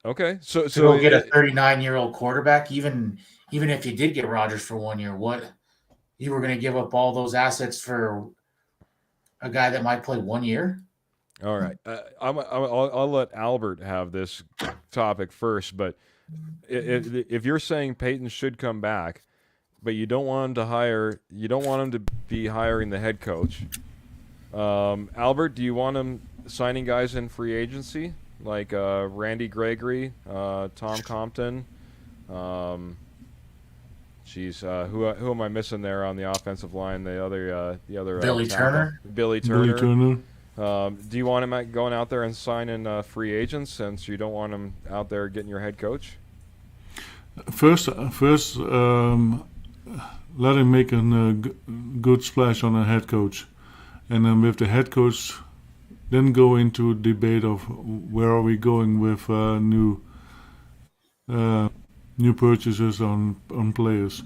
Speaker 3: okay. So
Speaker 5: go get a 39-year-old quarterback, even if you did get Rodgers for 1 year, what you were going to give up all those assets for a guy that might play 1 year?
Speaker 3: All right. I'll let Albert have this topic first, but if you're saying Peyton should come back, but you don't want him to be hiring the head coach. Albert, do you want him signing guys in free agency like Randy Gregory, Tom Compton? Who am I missing there on the offensive line? The other
Speaker 5: Billy Turner.
Speaker 3: Billy Turner. Do you want him going out there and signing free agents, since you don't want him out there getting your head coach?
Speaker 4: First, let him make a good splash on a head coach, and then with the head coach, then go into a debate of where are we going with new purchases on players.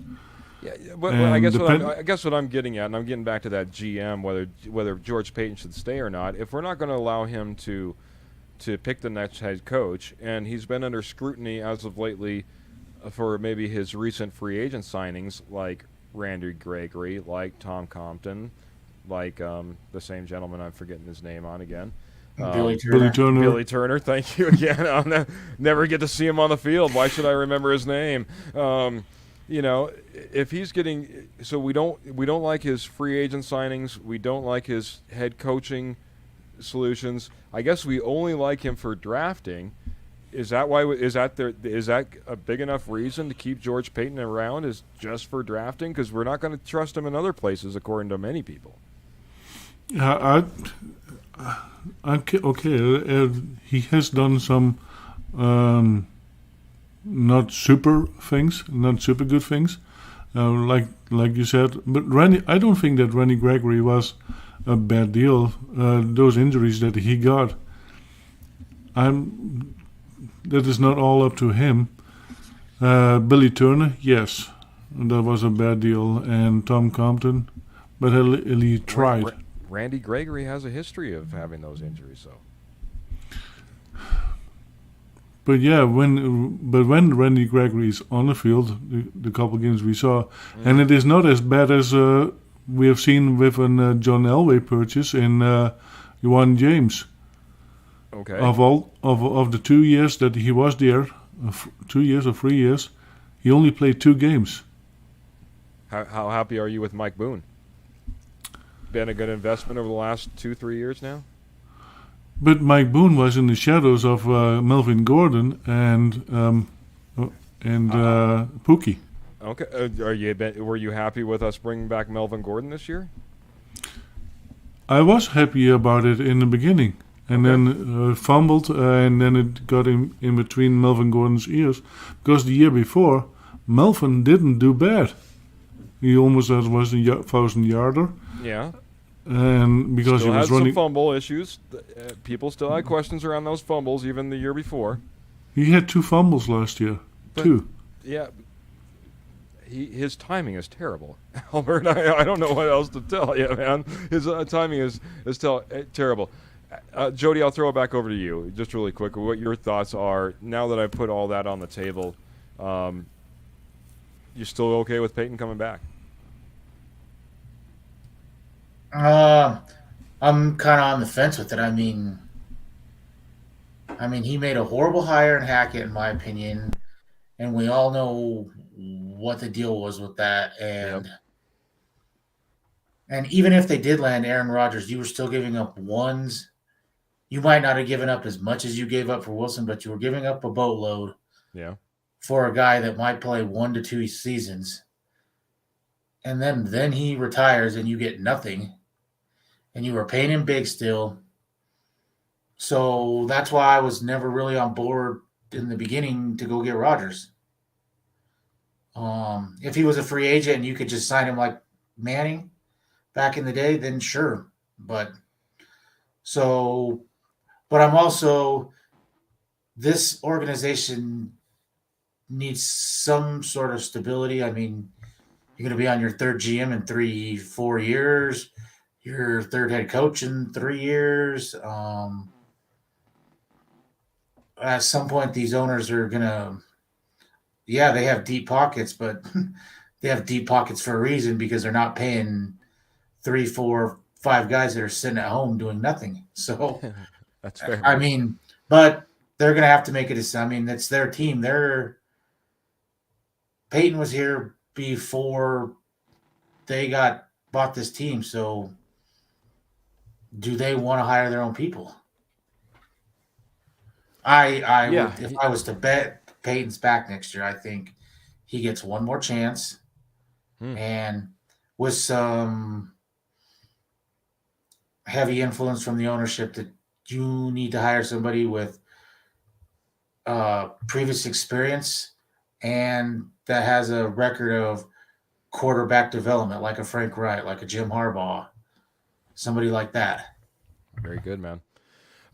Speaker 3: Yeah, but I guess what I'm getting at, and I'm getting back to that GM, whether George Payton should stay or not. If we're not going to allow him to pick the next head coach, and he's been under scrutiny as of lately for maybe his recent free agent signings, like Randy Gregory, like Tom Compton, like the same gentleman I'm forgetting his name on again.
Speaker 5: Billy Turner.
Speaker 3: Billy Turner. Thank you again. I'll never get to see him on the field. Why should I remember his name? If he's getting, so we don't like his free agent signings. We don't like his head coaching solutions. I guess we only like him for drafting. Is that a big enough reason to keep George Payton around, is just for drafting? Because we're not going to trust him in other places, according to many people.
Speaker 4: Okay. He has done some not super good things, like you said. But I don't think that Randy Gregory was a bad deal. Those injuries that he got, that is not all up to him. Billy Turner, yes, that was a bad deal, and Tom Compton, but he tried.
Speaker 3: Randy Gregory has a history of having those injuries, though.
Speaker 4: But yeah, when Randy Gregory is on the field, the couple games we saw, and it is not as bad as we have seen with an John Elway purchase in Juwan James.
Speaker 3: Okay.
Speaker 4: Of the 2 years that he was there, 2 years or 3 years, he only played 2 games.
Speaker 3: How happy are you with Mike Boone? Been a good investment over the last 2-3 years now?
Speaker 4: But Mike Boone was in the shadows of Melvin Gordon and Pookie.
Speaker 3: Okay. Were you happy with us bringing back Melvin Gordon this year?
Speaker 4: I was happy about it in the beginning, and then fumbled, and then it got in between Melvin Gordon's ears, because the year before, Melvin didn't do bad. He almost was a 1,000-yarder.
Speaker 3: Yeah.
Speaker 4: And because
Speaker 3: still
Speaker 4: he was
Speaker 3: had
Speaker 4: running,
Speaker 3: some fumble issues. People still had questions around those fumbles, even the year before.
Speaker 4: He had 2 fumbles last year. 2.
Speaker 3: Yeah. His timing is terrible, Albert. I don't know what else to tell you, man. His timing is terrible. Jody, I'll throw it back over to you, just really quick. What your thoughts are now that I put all that on the table? You still okay with Peyton coming back?
Speaker 5: I'm kind of on the fence with it. I mean, he made a horrible hire in Hackett, in my opinion, and we all know what the deal was with that. And even if they did land Aaron Rodgers, you were still giving up ones. You might not have given up as much as you gave up for Wilson, but you were giving up a boatload.
Speaker 3: Yeah.
Speaker 5: For a guy that might play 1 to 2 seasons. and then he retires and you get nothing, and you were paying him big still. So that's why I was never really on board in the beginning to go get Rodgers. If he was a free agent and you could just sign him like Manning back in the day, then sure. But I'm also, this organization needs some sort of stability. I mean, you're going to be on your third GM in 4 years, your third head coach in 3 years. At some point, these owners are going to, yeah, they have deep pockets, but they have deep pockets for a reason, because they're not paying 3, 4, 5 guys that are sitting at home doing nothing. So,
Speaker 3: That's fair.
Speaker 5: I mean, but they're going to have to make a decision. I mean, it's their team. Peyton was here before they bought this team. So, do they want to hire their own people? I would, if I was to bet Peyton's back next year, I think he gets one more chance, and with some heavy influence from the ownership, that you need to hire somebody with previous experience and that has a record of quarterback development, like a Frank Wright, like a Jim Harbaugh, somebody like that.
Speaker 3: Very good, man.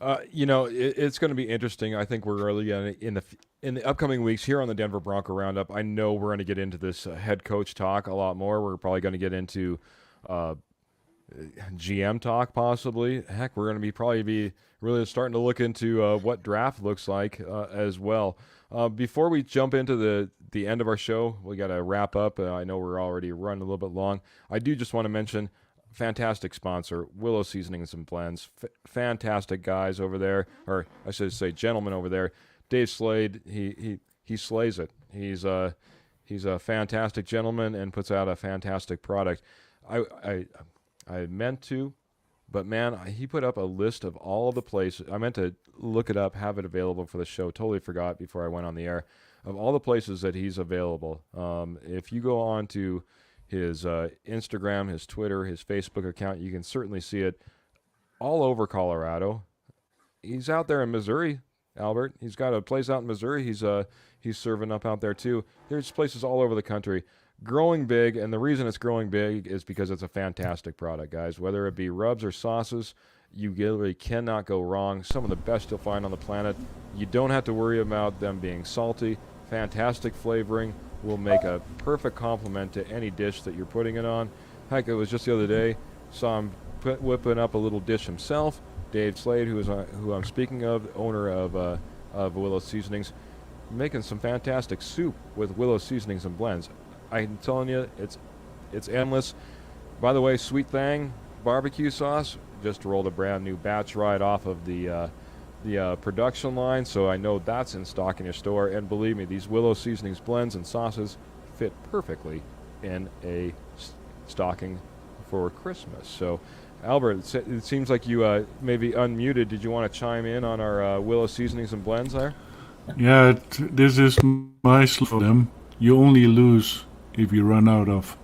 Speaker 3: It's going to be interesting. I think we're early in the upcoming weeks here on the Denver Bronco Roundup. I know we're going to get into this head coach talk a lot more. We're probably going to get into GM talk, possibly. Heck, we're going to probably be really starting to look into what draft looks like as well. Before we jump into the end of our show, we got to wrap up. I know we're already running a little bit long. I do just want to mention, fantastic sponsor, Willow Seasonings and Blends. Fantastic guys over there, or I should say gentlemen over there. Dave Slade, he slays it. He's a fantastic gentleman and puts out a fantastic product. I meant to, but man, he put up a list of all of the places. I meant to look it up, have it available for the show. Totally forgot before I went on the air, of all the places that he's available. If you go on to his Instagram, his Twitter, his Facebook account, you can certainly see it all over Colorado. He's out there in Missouri, Albert. He's got a place out in Missouri. He's serving up out there too. There's places all over the country. Growing big, and the reason it's growing big is because it's a fantastic product, guys. Whether it be rubs or sauces, you really cannot go wrong. Some of the best you'll find on the planet. You don't have to worry about them being salty. Fantastic flavoring. Will make a perfect complement to any dish that you're putting it on. Heck, it was just the other day, saw him whipping up a little dish himself. Dave Slade, who I'm speaking of, owner of Willow Seasonings, making some fantastic soup with Willow Seasonings and Blends. I'm telling you, it's endless. By the way, Sweet Thang barbecue sauce just rolled a brand new batch right off of the production line, so I know that's in stock in your store. And believe me, these Willow Seasonings blends and sauces fit perfectly in a stocking for Christmas. So, Albert, it seems like you maybe unmuted. Did you want to chime in on our Willow Seasonings and blends there?
Speaker 4: Yeah, this is my slogan. You only lose if you run out of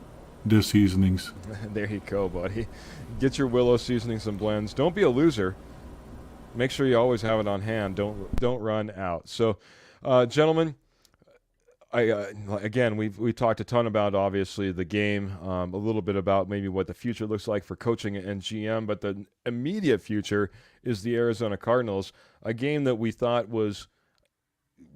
Speaker 4: the seasonings.
Speaker 3: There you go, buddy. Get your Willow Seasonings and blends. Don't be a loser. Make sure you always have it on hand. Don't run out. So, gentlemen, again, we talked a ton about, obviously, the game, a little bit about maybe what the future looks like for coaching and GM, but the immediate future is the Arizona Cardinals, a game that we thought was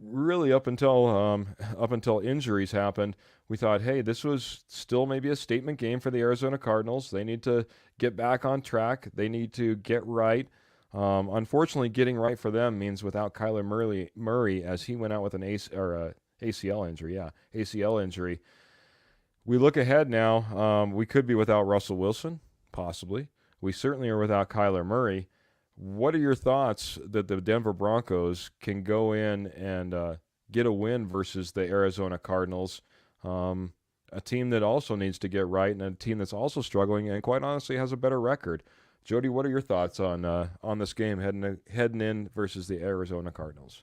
Speaker 3: really up until injuries happened. We thought, hey, this was still maybe a statement game for the Arizona Cardinals. They need to get back on track. They need to get right. Unfortunately, getting right for them means without Kyler Murray, as he went out with an ACL injury. Yeah, ACL injury. We look ahead now. We could be without Russell Wilson, possibly. We certainly are without Kyler Murray. What are your thoughts that the Denver Broncos can go in and get a win versus the Arizona Cardinals, a team that also needs to get right and a team that's also struggling and quite honestly has a better record? Jody, what are your thoughts on this game heading in versus the Arizona Cardinals?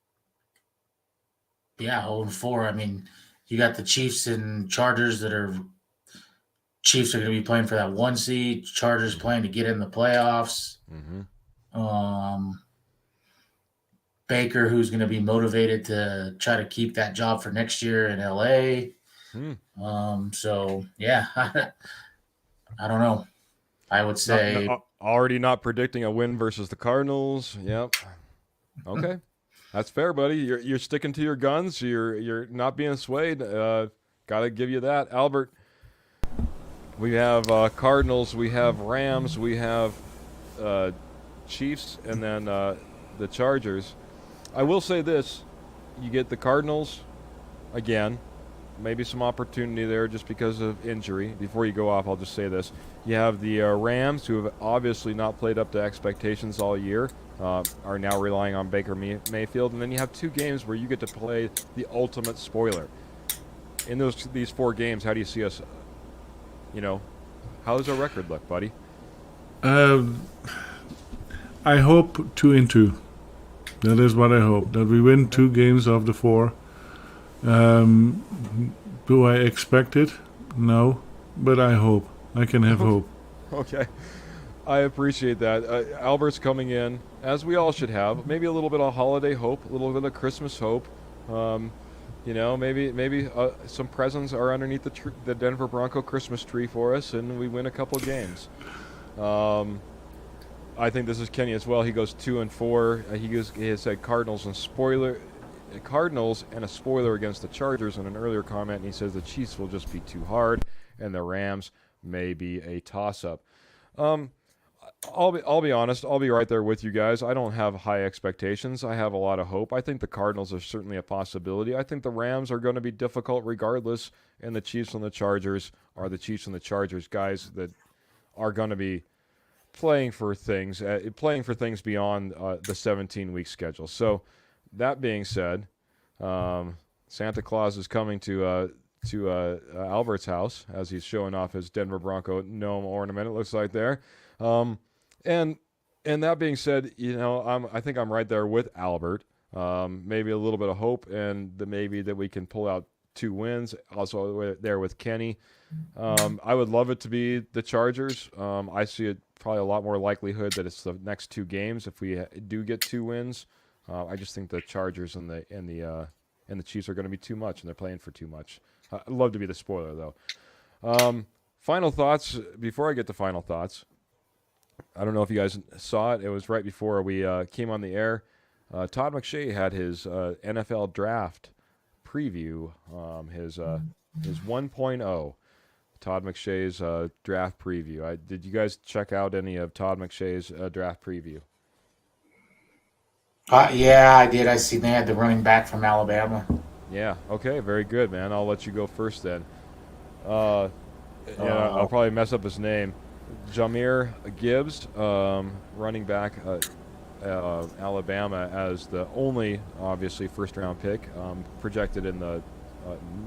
Speaker 5: Yeah, 0-4. I mean, you got the Chiefs and Chargers Chiefs are going to be playing for that 1 seed. Chargers playing to get in the playoffs. Um, Baker, who's going to be motivated to try to keep that job for next year in LA. So yeah, I don't know. I would say
Speaker 3: Already not predicting a win versus the Cardinals. Yep. Okay. That's fair, buddy. You're sticking to your guns. You're not being swayed. Gotta give you that, Albert. We have Cardinals. We have Rams. We have Chiefs, and then the Chargers. I will say this: you get the Cardinals again. Maybe some opportunity there just because of injury. Before you go off, I'll just say this: you have the Rams, who have obviously not played up to expectations all year. Are now relying on Baker Mayfield, and then you have 2 games where you get to play the ultimate spoiler. In these 4 games, how do you see us? How does our record look, buddy?
Speaker 4: I hope 2-2. That is what I hope. That we win 2 games of the 4. Do I expect it? No, but I hope. I can have hope.
Speaker 3: Okay. I appreciate that. Albert's coming in, as we all should have, maybe a little bit of holiday hope, a little bit of Christmas hope. Maybe some presents are underneath the Denver Bronco Christmas tree for us, and we win a couple games. I think this is Kenny as well. He goes 2-4. He has said Cardinals and a spoiler against the Chargers in an earlier comment, and he says the Chiefs will just be too hard, and the Rams may be a toss-up. I'll be honest. I'll be right there with you guys. I don't have high expectations. I have a lot of hope. I think the Cardinals are certainly a possibility. I think the Rams are going to be difficult regardless, and the Chiefs and the Chargers are the Chiefs and the Chargers, guys that are going to be playing for things beyond the 17-week schedule. So that being said, Santa Claus is coming to Albert's house as he's showing off his Denver Bronco gnome ornament. It looks like there. And that being said, I think I'm right there with Albert. Maybe a little bit of hope, and maybe that we can pull out 2 wins. Also there with Kenny. I would love it to be the Chargers. I see it probably a lot more likelihood that it's the next 2 games if we do get 2 wins. I just think the Chargers and the Chiefs are going to be too much, and they're playing for too much. I'd love to be the spoiler though. Final thoughts before I get to final thoughts. I don't know if you guys saw it. It was right before we came on the air. Todd McShay had his NFL draft preview, his 1.0. Todd McShay's draft preview. Did you guys check out any of Todd McShay's draft preview?
Speaker 5: Yeah, I did. I seen they had the running back from Alabama.
Speaker 3: Yeah. Okay. Very good, man. I'll let you go first then. I'll probably mess up his name. Jahmyr Gibbs, running back, Alabama, as the only, obviously, first-round pick, projected in the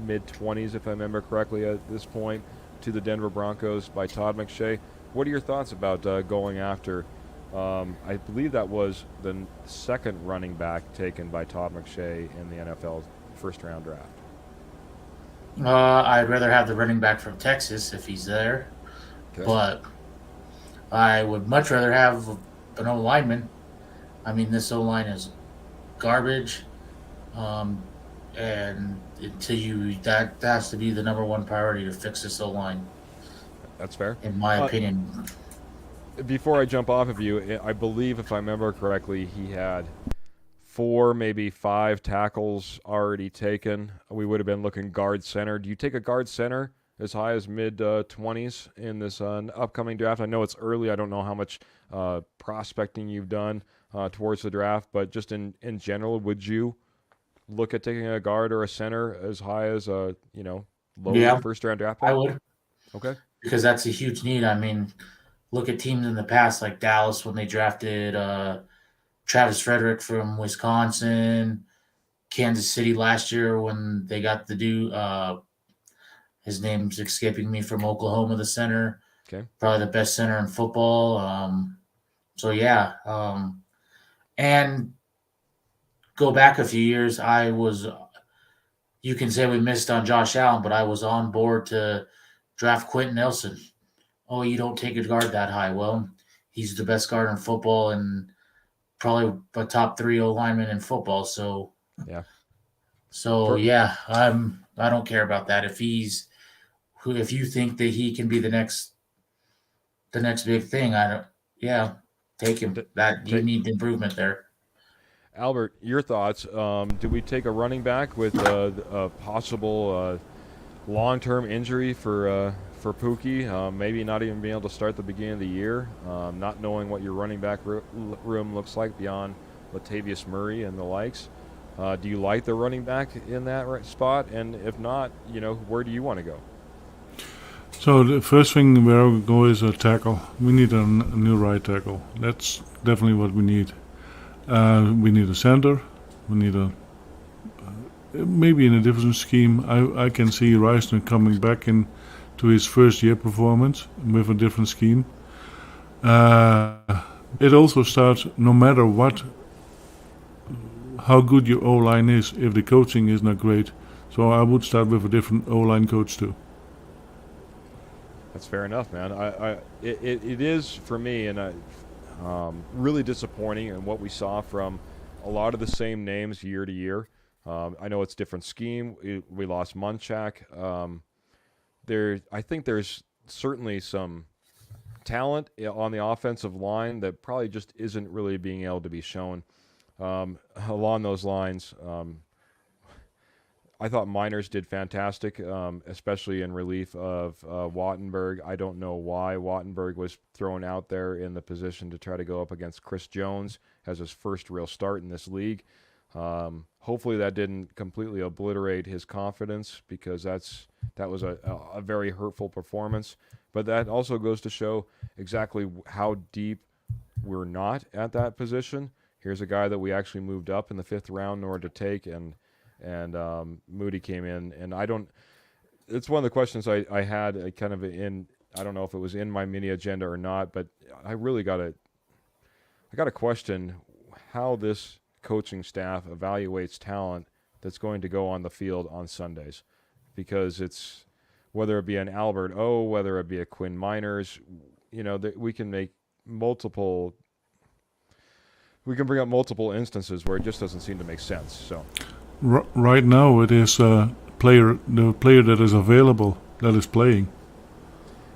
Speaker 3: mid-20s, if I remember correctly, at this point, to the Denver Broncos by Todd McShay. What are your thoughts about going after? I believe that was the second running back taken by Todd McShay in the NFL first-round draft.
Speaker 5: I'd rather have the running back from Texas if he's there, but I would much rather have an O-lineman. I mean, this O-line is garbage, and that has to be the number one priority to fix this O-line.
Speaker 3: That's fair,
Speaker 5: in my opinion.
Speaker 3: Before I jump off of you, I believe, if I remember correctly, he had 4, maybe 5 tackles already taken. We would have been looking guard center. Do you take a guard center as high as mid-20s in this upcoming draft? I know it's early. I don't know how much prospecting you've done towards the draft, but just in general, would you look at taking a guard or a center as high as a low first-round draft pick?
Speaker 5: I would.
Speaker 3: Okay.
Speaker 5: Because that's a huge need. I mean, look at teams in the past like Dallas when they drafted Travis Frederick from Wisconsin, Kansas City last year when they got the dude. His name's escaping me, from Oklahoma, the center.
Speaker 3: Okay.
Speaker 5: Probably the best center in football. And go back a few years, I was you can say we missed on Josh Allen, but I was on board to draft Quentin Nelson. Oh, you don't take a guard that high. Well, he's the best guard in football and probably a top 3 O lineman in football. So
Speaker 3: Yeah.
Speaker 5: yeah, I don't care about that. If you think that he can be the next big thing, take him. You need improvement there.
Speaker 3: Albert, your thoughts? Do we take a running back with a possible long-term injury for Pookie? Maybe not even being able to start the beginning of the year, not knowing what your running back room looks like beyond Latavius Murray and the likes. Do you like the running back in that spot? And if not, where do you want to go?
Speaker 4: So the first thing where I would go is a tackle. We need a new right tackle. That's definitely what we need. We need a center. We need maybe in a different scheme. I can see Reisner coming back into his first year performance with a different scheme. It also starts no matter how good your O-line is, if the coaching is not great. So I would start with a different O-line coach too.
Speaker 3: That's fair enough, man. It is for me, and really disappointing in what we saw from a lot of the same names year to year. I know it's different scheme. We lost Munchak. I think there's certainly some talent on the offensive line that probably just isn't really being able to be shown. Along those lines, I thought Miners did fantastic, especially in relief of Wattenberg. I don't know why Wattenberg was thrown out there in the position to try to go up against Chris Jones as his first real start in this league. Hopefully that didn't completely obliterate his confidence, because that was a very hurtful performance. But that also goes to show exactly how deep we're not at that position. Here's a guy that we actually moved up in the 5th round in order to take, and Moody came in, and it's one of the questions I had I don't know if it was in my mini agenda or not, but I really got to question how this coaching staff evaluates talent that's going to go on the field on Sundays, because it's, whether it be an Albert O, whether it be a Quinn Miners, we can make we can bring up multiple instances where it just doesn't seem to make sense. So
Speaker 4: right now it is the player that is available that is playing.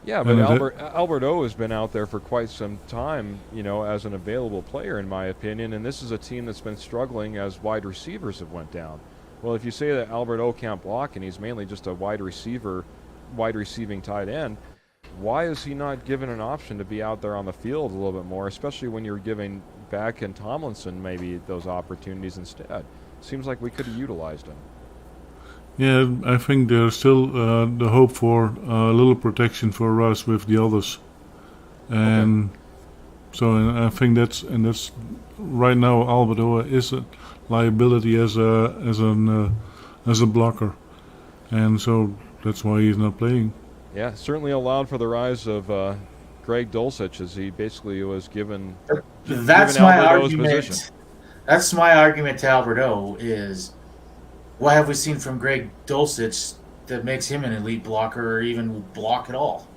Speaker 3: Yeah, but Albert O has been out there for quite some time, as an available player, in my opinion, and this is a team that's been struggling as wide receivers have went down. Well, if you say that Albert O can't block and he's mainly just a wide receiving tight end, why is he not given an option to be out there on the field a little bit more, especially when you're giving Beck and Tomlinson maybe those opportunities instead? Seems like we could have utilized him.
Speaker 4: Yeah, I think there's still the hope for a little protection for Russ with the others, and so I think that's right now Alberto is a liability as a blocker, and so that's why he's not playing.
Speaker 3: Yeah, certainly allowed for the rise of Greg Dulcich, as he basically was given.
Speaker 5: That's my argument. Position. That's my argument to Alberto is, what have we seen from Greg Dulcich that makes him an elite blocker or even block at all?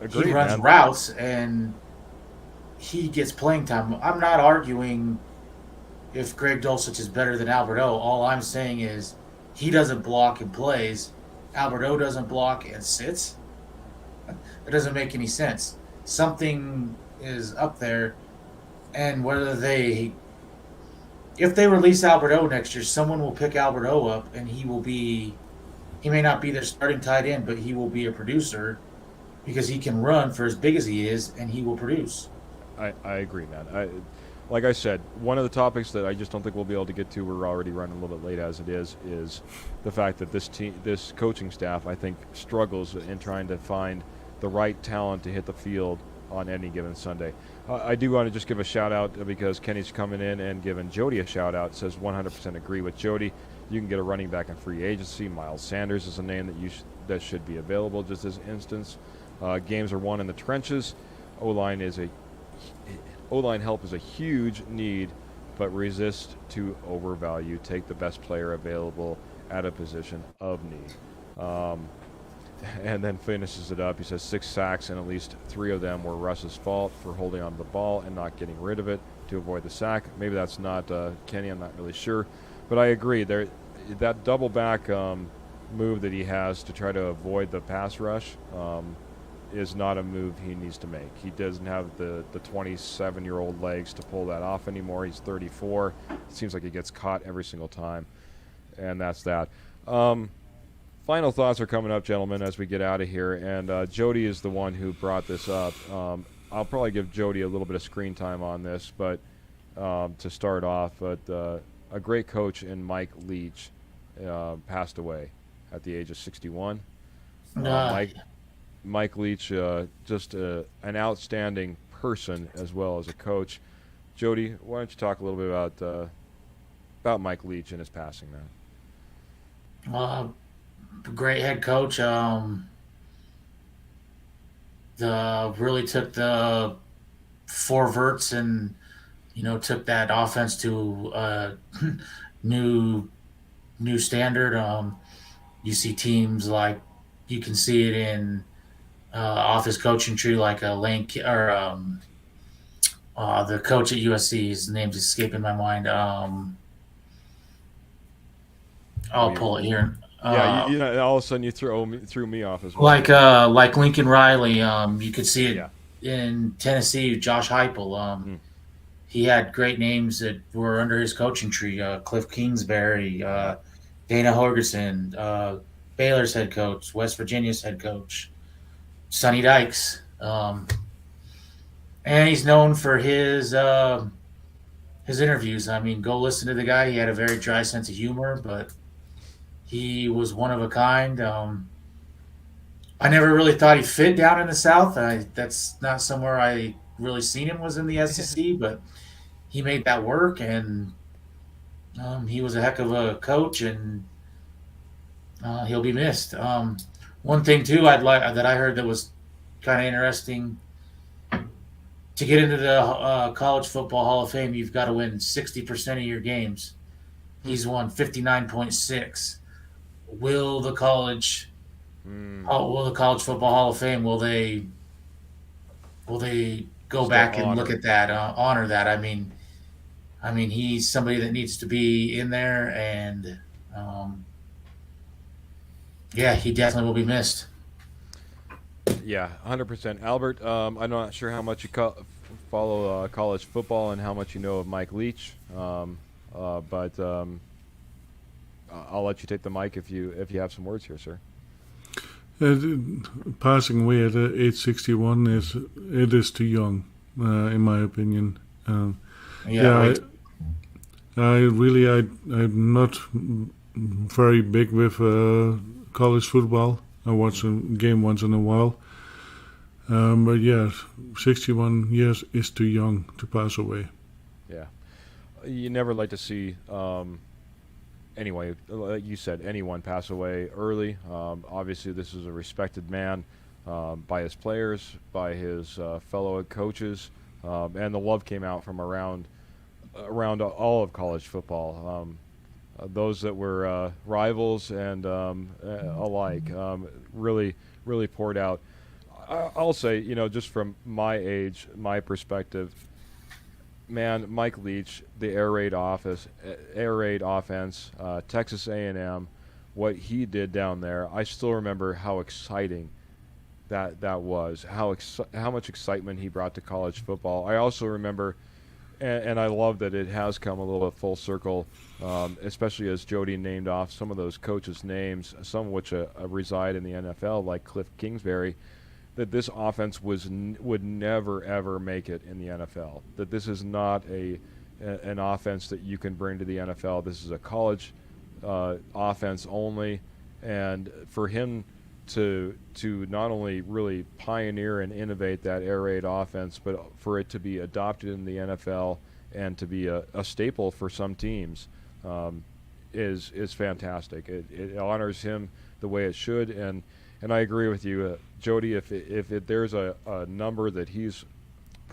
Speaker 3: Agreed,
Speaker 5: he runs routes and he gets playing time. I'm not arguing if Greg Dulcich is better than Alberto. All I'm saying is he doesn't block and plays. Alberto doesn't block and sits. It doesn't make any sense. Something is up there, and if they release Alberto next year, someone will pick Alberto up, and he may not be their starting tight end, but he will be a producer because he can run for as big as he is, and he will produce.
Speaker 3: I agree, man. Like I said, one of the topics that I just don't think we'll be able to get to, we're already running a little bit late as it is the fact that this coaching staff, I think, struggles in trying to find the right talent to hit the field on any given Sunday. I do want to just give a shout out, because Kenny's coming in and giving Jody a shout out. Says 100% agree with Jody. You can get a running back in free agency. Miles Sanders is a name that should be available. Just as instance, games are won in the trenches. O-line help is a huge need, but resist to overvalue. Take the best player available at a position of need. And then finishes it up. He says 6 sacks, and at least 3 of them were Russ's fault for holding on to the ball and not getting rid of it to avoid the sack. Maybe that's not Kenny. I'm not really sure. But I agree. That double back move that he has to try to avoid the pass rush is not a move he needs to make. He doesn't have the 27-year-old legs to pull that off anymore. He's 34. It seems like he gets caught every single time, and that's that. Final thoughts are coming up, gentlemen, as we get out of here. And Jody is the one who brought this up. I'll probably give Jody a little bit of screen time on this, but to start off. But a great coach in Mike Leach passed away at the age of 61. Mike Leach, just an outstanding person as well as a coach. Jody, why don't you talk a little bit about Mike Leach and his passing, man?
Speaker 5: Great head coach. Really took the 4 verts and took that offense to a new standard. You see teams like you can see it in off his coaching tree, like a Lane or the coach at USC. His name's escaping my mind. I'll pull it here.
Speaker 3: Yeah, all of a sudden you threw me off as well.
Speaker 5: Like Lincoln Riley. You could see it in Tennessee. Josh Heupel. He had great names that were under his coaching tree. Cliff Kingsbury, Dana Holgorsen, Baylor's head coach, West Virginia's head coach, Sonny Dykes. And he's known for his interviews. I mean, go listen to the guy. He had a very dry sense of humor, but he was one of a kind. I never really thought he fit down in the South. That's not somewhere I really seen him, was in the SEC, but he made that work, and he was a heck of a coach, and he'll be missed. One thing too that I heard that was kind of interesting: to get into the College Football Hall of Fame, you've got to win 60% of your games. He's won 59.6. Will the College Football Hall of Fame, will they go back and look at that, honor that? I mean, he's somebody that needs to be in there, and he definitely will be missed.
Speaker 3: Yeah, 100%. Albert, I'm not sure how much you follow college football and how much you know of Mike Leach, but I'll let you take the mic if you have some words here, sir.
Speaker 4: Passing away at age 61 is too young, in my opinion. I'm not very big with college football. I watch a game once in a while, but 61 years is too young to pass away.
Speaker 3: Yeah, you never like to see. Anyway, like you said, anyone pass away early. Obviously, this is a respected man by his players, by his fellow coaches, and the love came out from around all of college football. Those that were rivals and alike really poured out. I'll say, just from my age, my perspective, man, Mike Leach, the air raid offense, Texas A&M, what he did down there, I still remember how exciting that was, how much excitement he brought to college football. I also remember, and I love that it has come a little bit full circle, especially as Jody named off some of those coaches' names, some of which reside in the NFL, like Cliff Kingsbury, that this offense would never ever make it in the NFL. That this is not an offense that you can bring to the NFL. This is a college offense only, and for him to not only really pioneer and innovate that air raid offense, but for it to be adopted in the NFL and to be a staple for some teams is fantastic. It honors him the way it should, and I agree with you, Jody. If there's a number that he's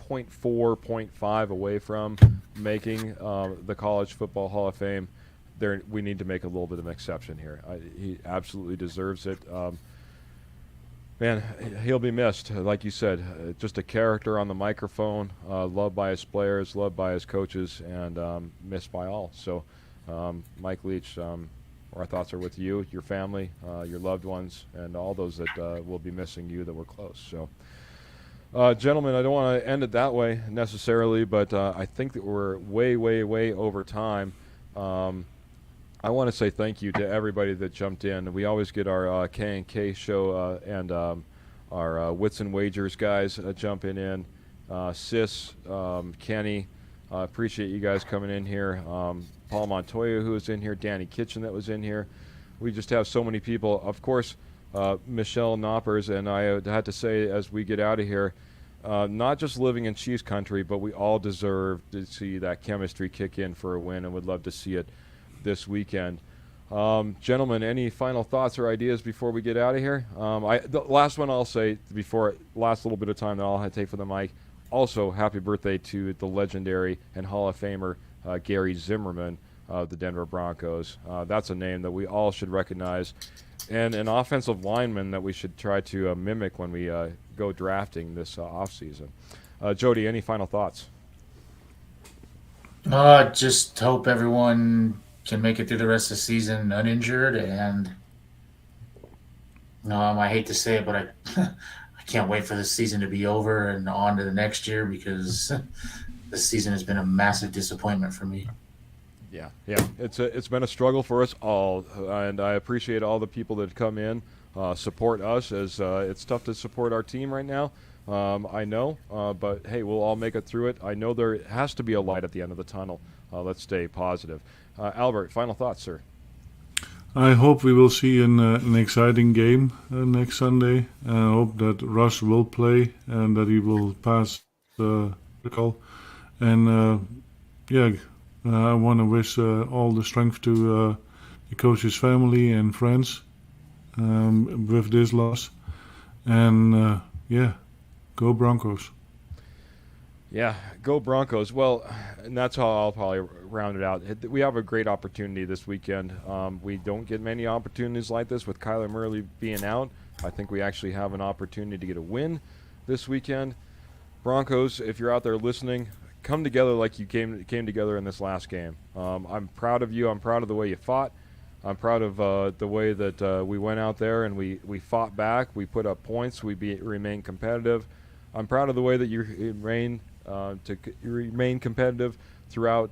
Speaker 3: 0.4, 0.5 away from making the College Football Hall of Fame, we need to make a little bit of an exception here. He absolutely deserves it. Man, he'll be missed. Like you said, just a character on the microphone, loved by his players, loved by his coaches, and missed by all. So, Mike Leach, our thoughts are with you, your family, your loved ones, and all those that will be missing you that were close. So, gentlemen, I don't want to end it that way necessarily, but I think that we're way, way, way over time. I want to say thank you to everybody that jumped in. We always get our K&K show and our Wits and Wagers guys jumping in. Sis, Kenny, appreciate you guys coming in here. Paul Montoya, who was in here. Danny Kitchen, that was in here. We just have so many people. Of course, Michelle Knoppers, and I had to say as we get out of here, not just living in Chiefs country, but we all deserve to see that chemistry kick in for a win, and would love to see it this weekend. Gentlemen, any final thoughts or ideas before we get out of here? The last one I'll say before last little bit of time that I'll have to take for the mic. Also, happy birthday to the legendary and Hall of Famer Gary Zimmerman of the Denver Broncos. That's a name that we all should recognize, and an offensive lineman that we should try to mimic when we go drafting this offseason. Jody, any final thoughts?
Speaker 5: Just hope everyone can make it through the rest of the season uninjured, and I hate to say it, but I can't wait for the season to be over and on to the next year, because this season has been a massive disappointment for me.
Speaker 3: Yeah, it's been a struggle for us all, and I appreciate all the people that come in, support us, as it's tough to support our team right now. I know, but hey, we'll all make it through it. I know there has to be a light at the end of the tunnel. Let's stay positive. Albert, final thoughts, sir?
Speaker 4: I hope we will see an exciting game next Sunday. I hope that Russ will play and that he will pass the call. And I want to wish all the strength to the coach's family and friends with this loss. And go Broncos.
Speaker 3: Yeah, go Broncos. Well, and that's how I'll probably round it out. We have a great opportunity this weekend. We don't get many opportunities like this with Kyler Murray being out. I think we actually have an opportunity to get a win this weekend. Broncos, if you're out there listening, come together like you came together in this last game. I'm proud of you. I'm proud of the way you fought. I'm proud of the way that we went out there and we fought back. We put up points. We remained competitive. I'm proud of the way that you remain competitive throughout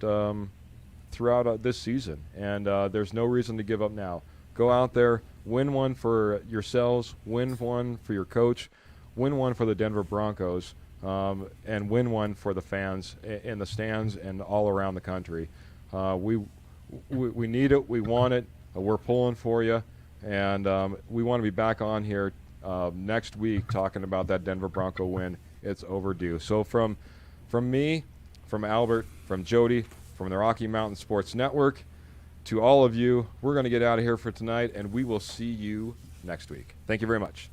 Speaker 3: this season, and there's no reason to give up now. Go out there, win one for yourselves, win one for your coach, win one for the Denver Broncos, and win one for the fans in the stands and all around the country. We need it. We want it. We're pulling for you, and we want to be back on here next week talking about that Denver Bronco win. It's overdue. So from me, from Albert, from Jody, from the Rocky Mountain Sports Network, to all of you, we're going to get out of here for tonight, and we will see you next week. Thank you very much.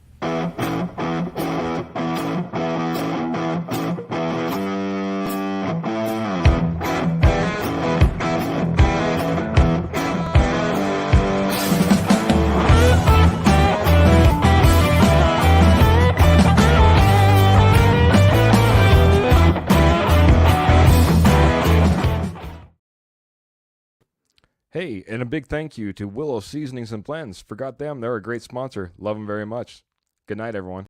Speaker 3: Hey, and a big thank you to Willow Seasonings and Blends. Forgot them. They're a great sponsor. Love them very much. Good night, everyone.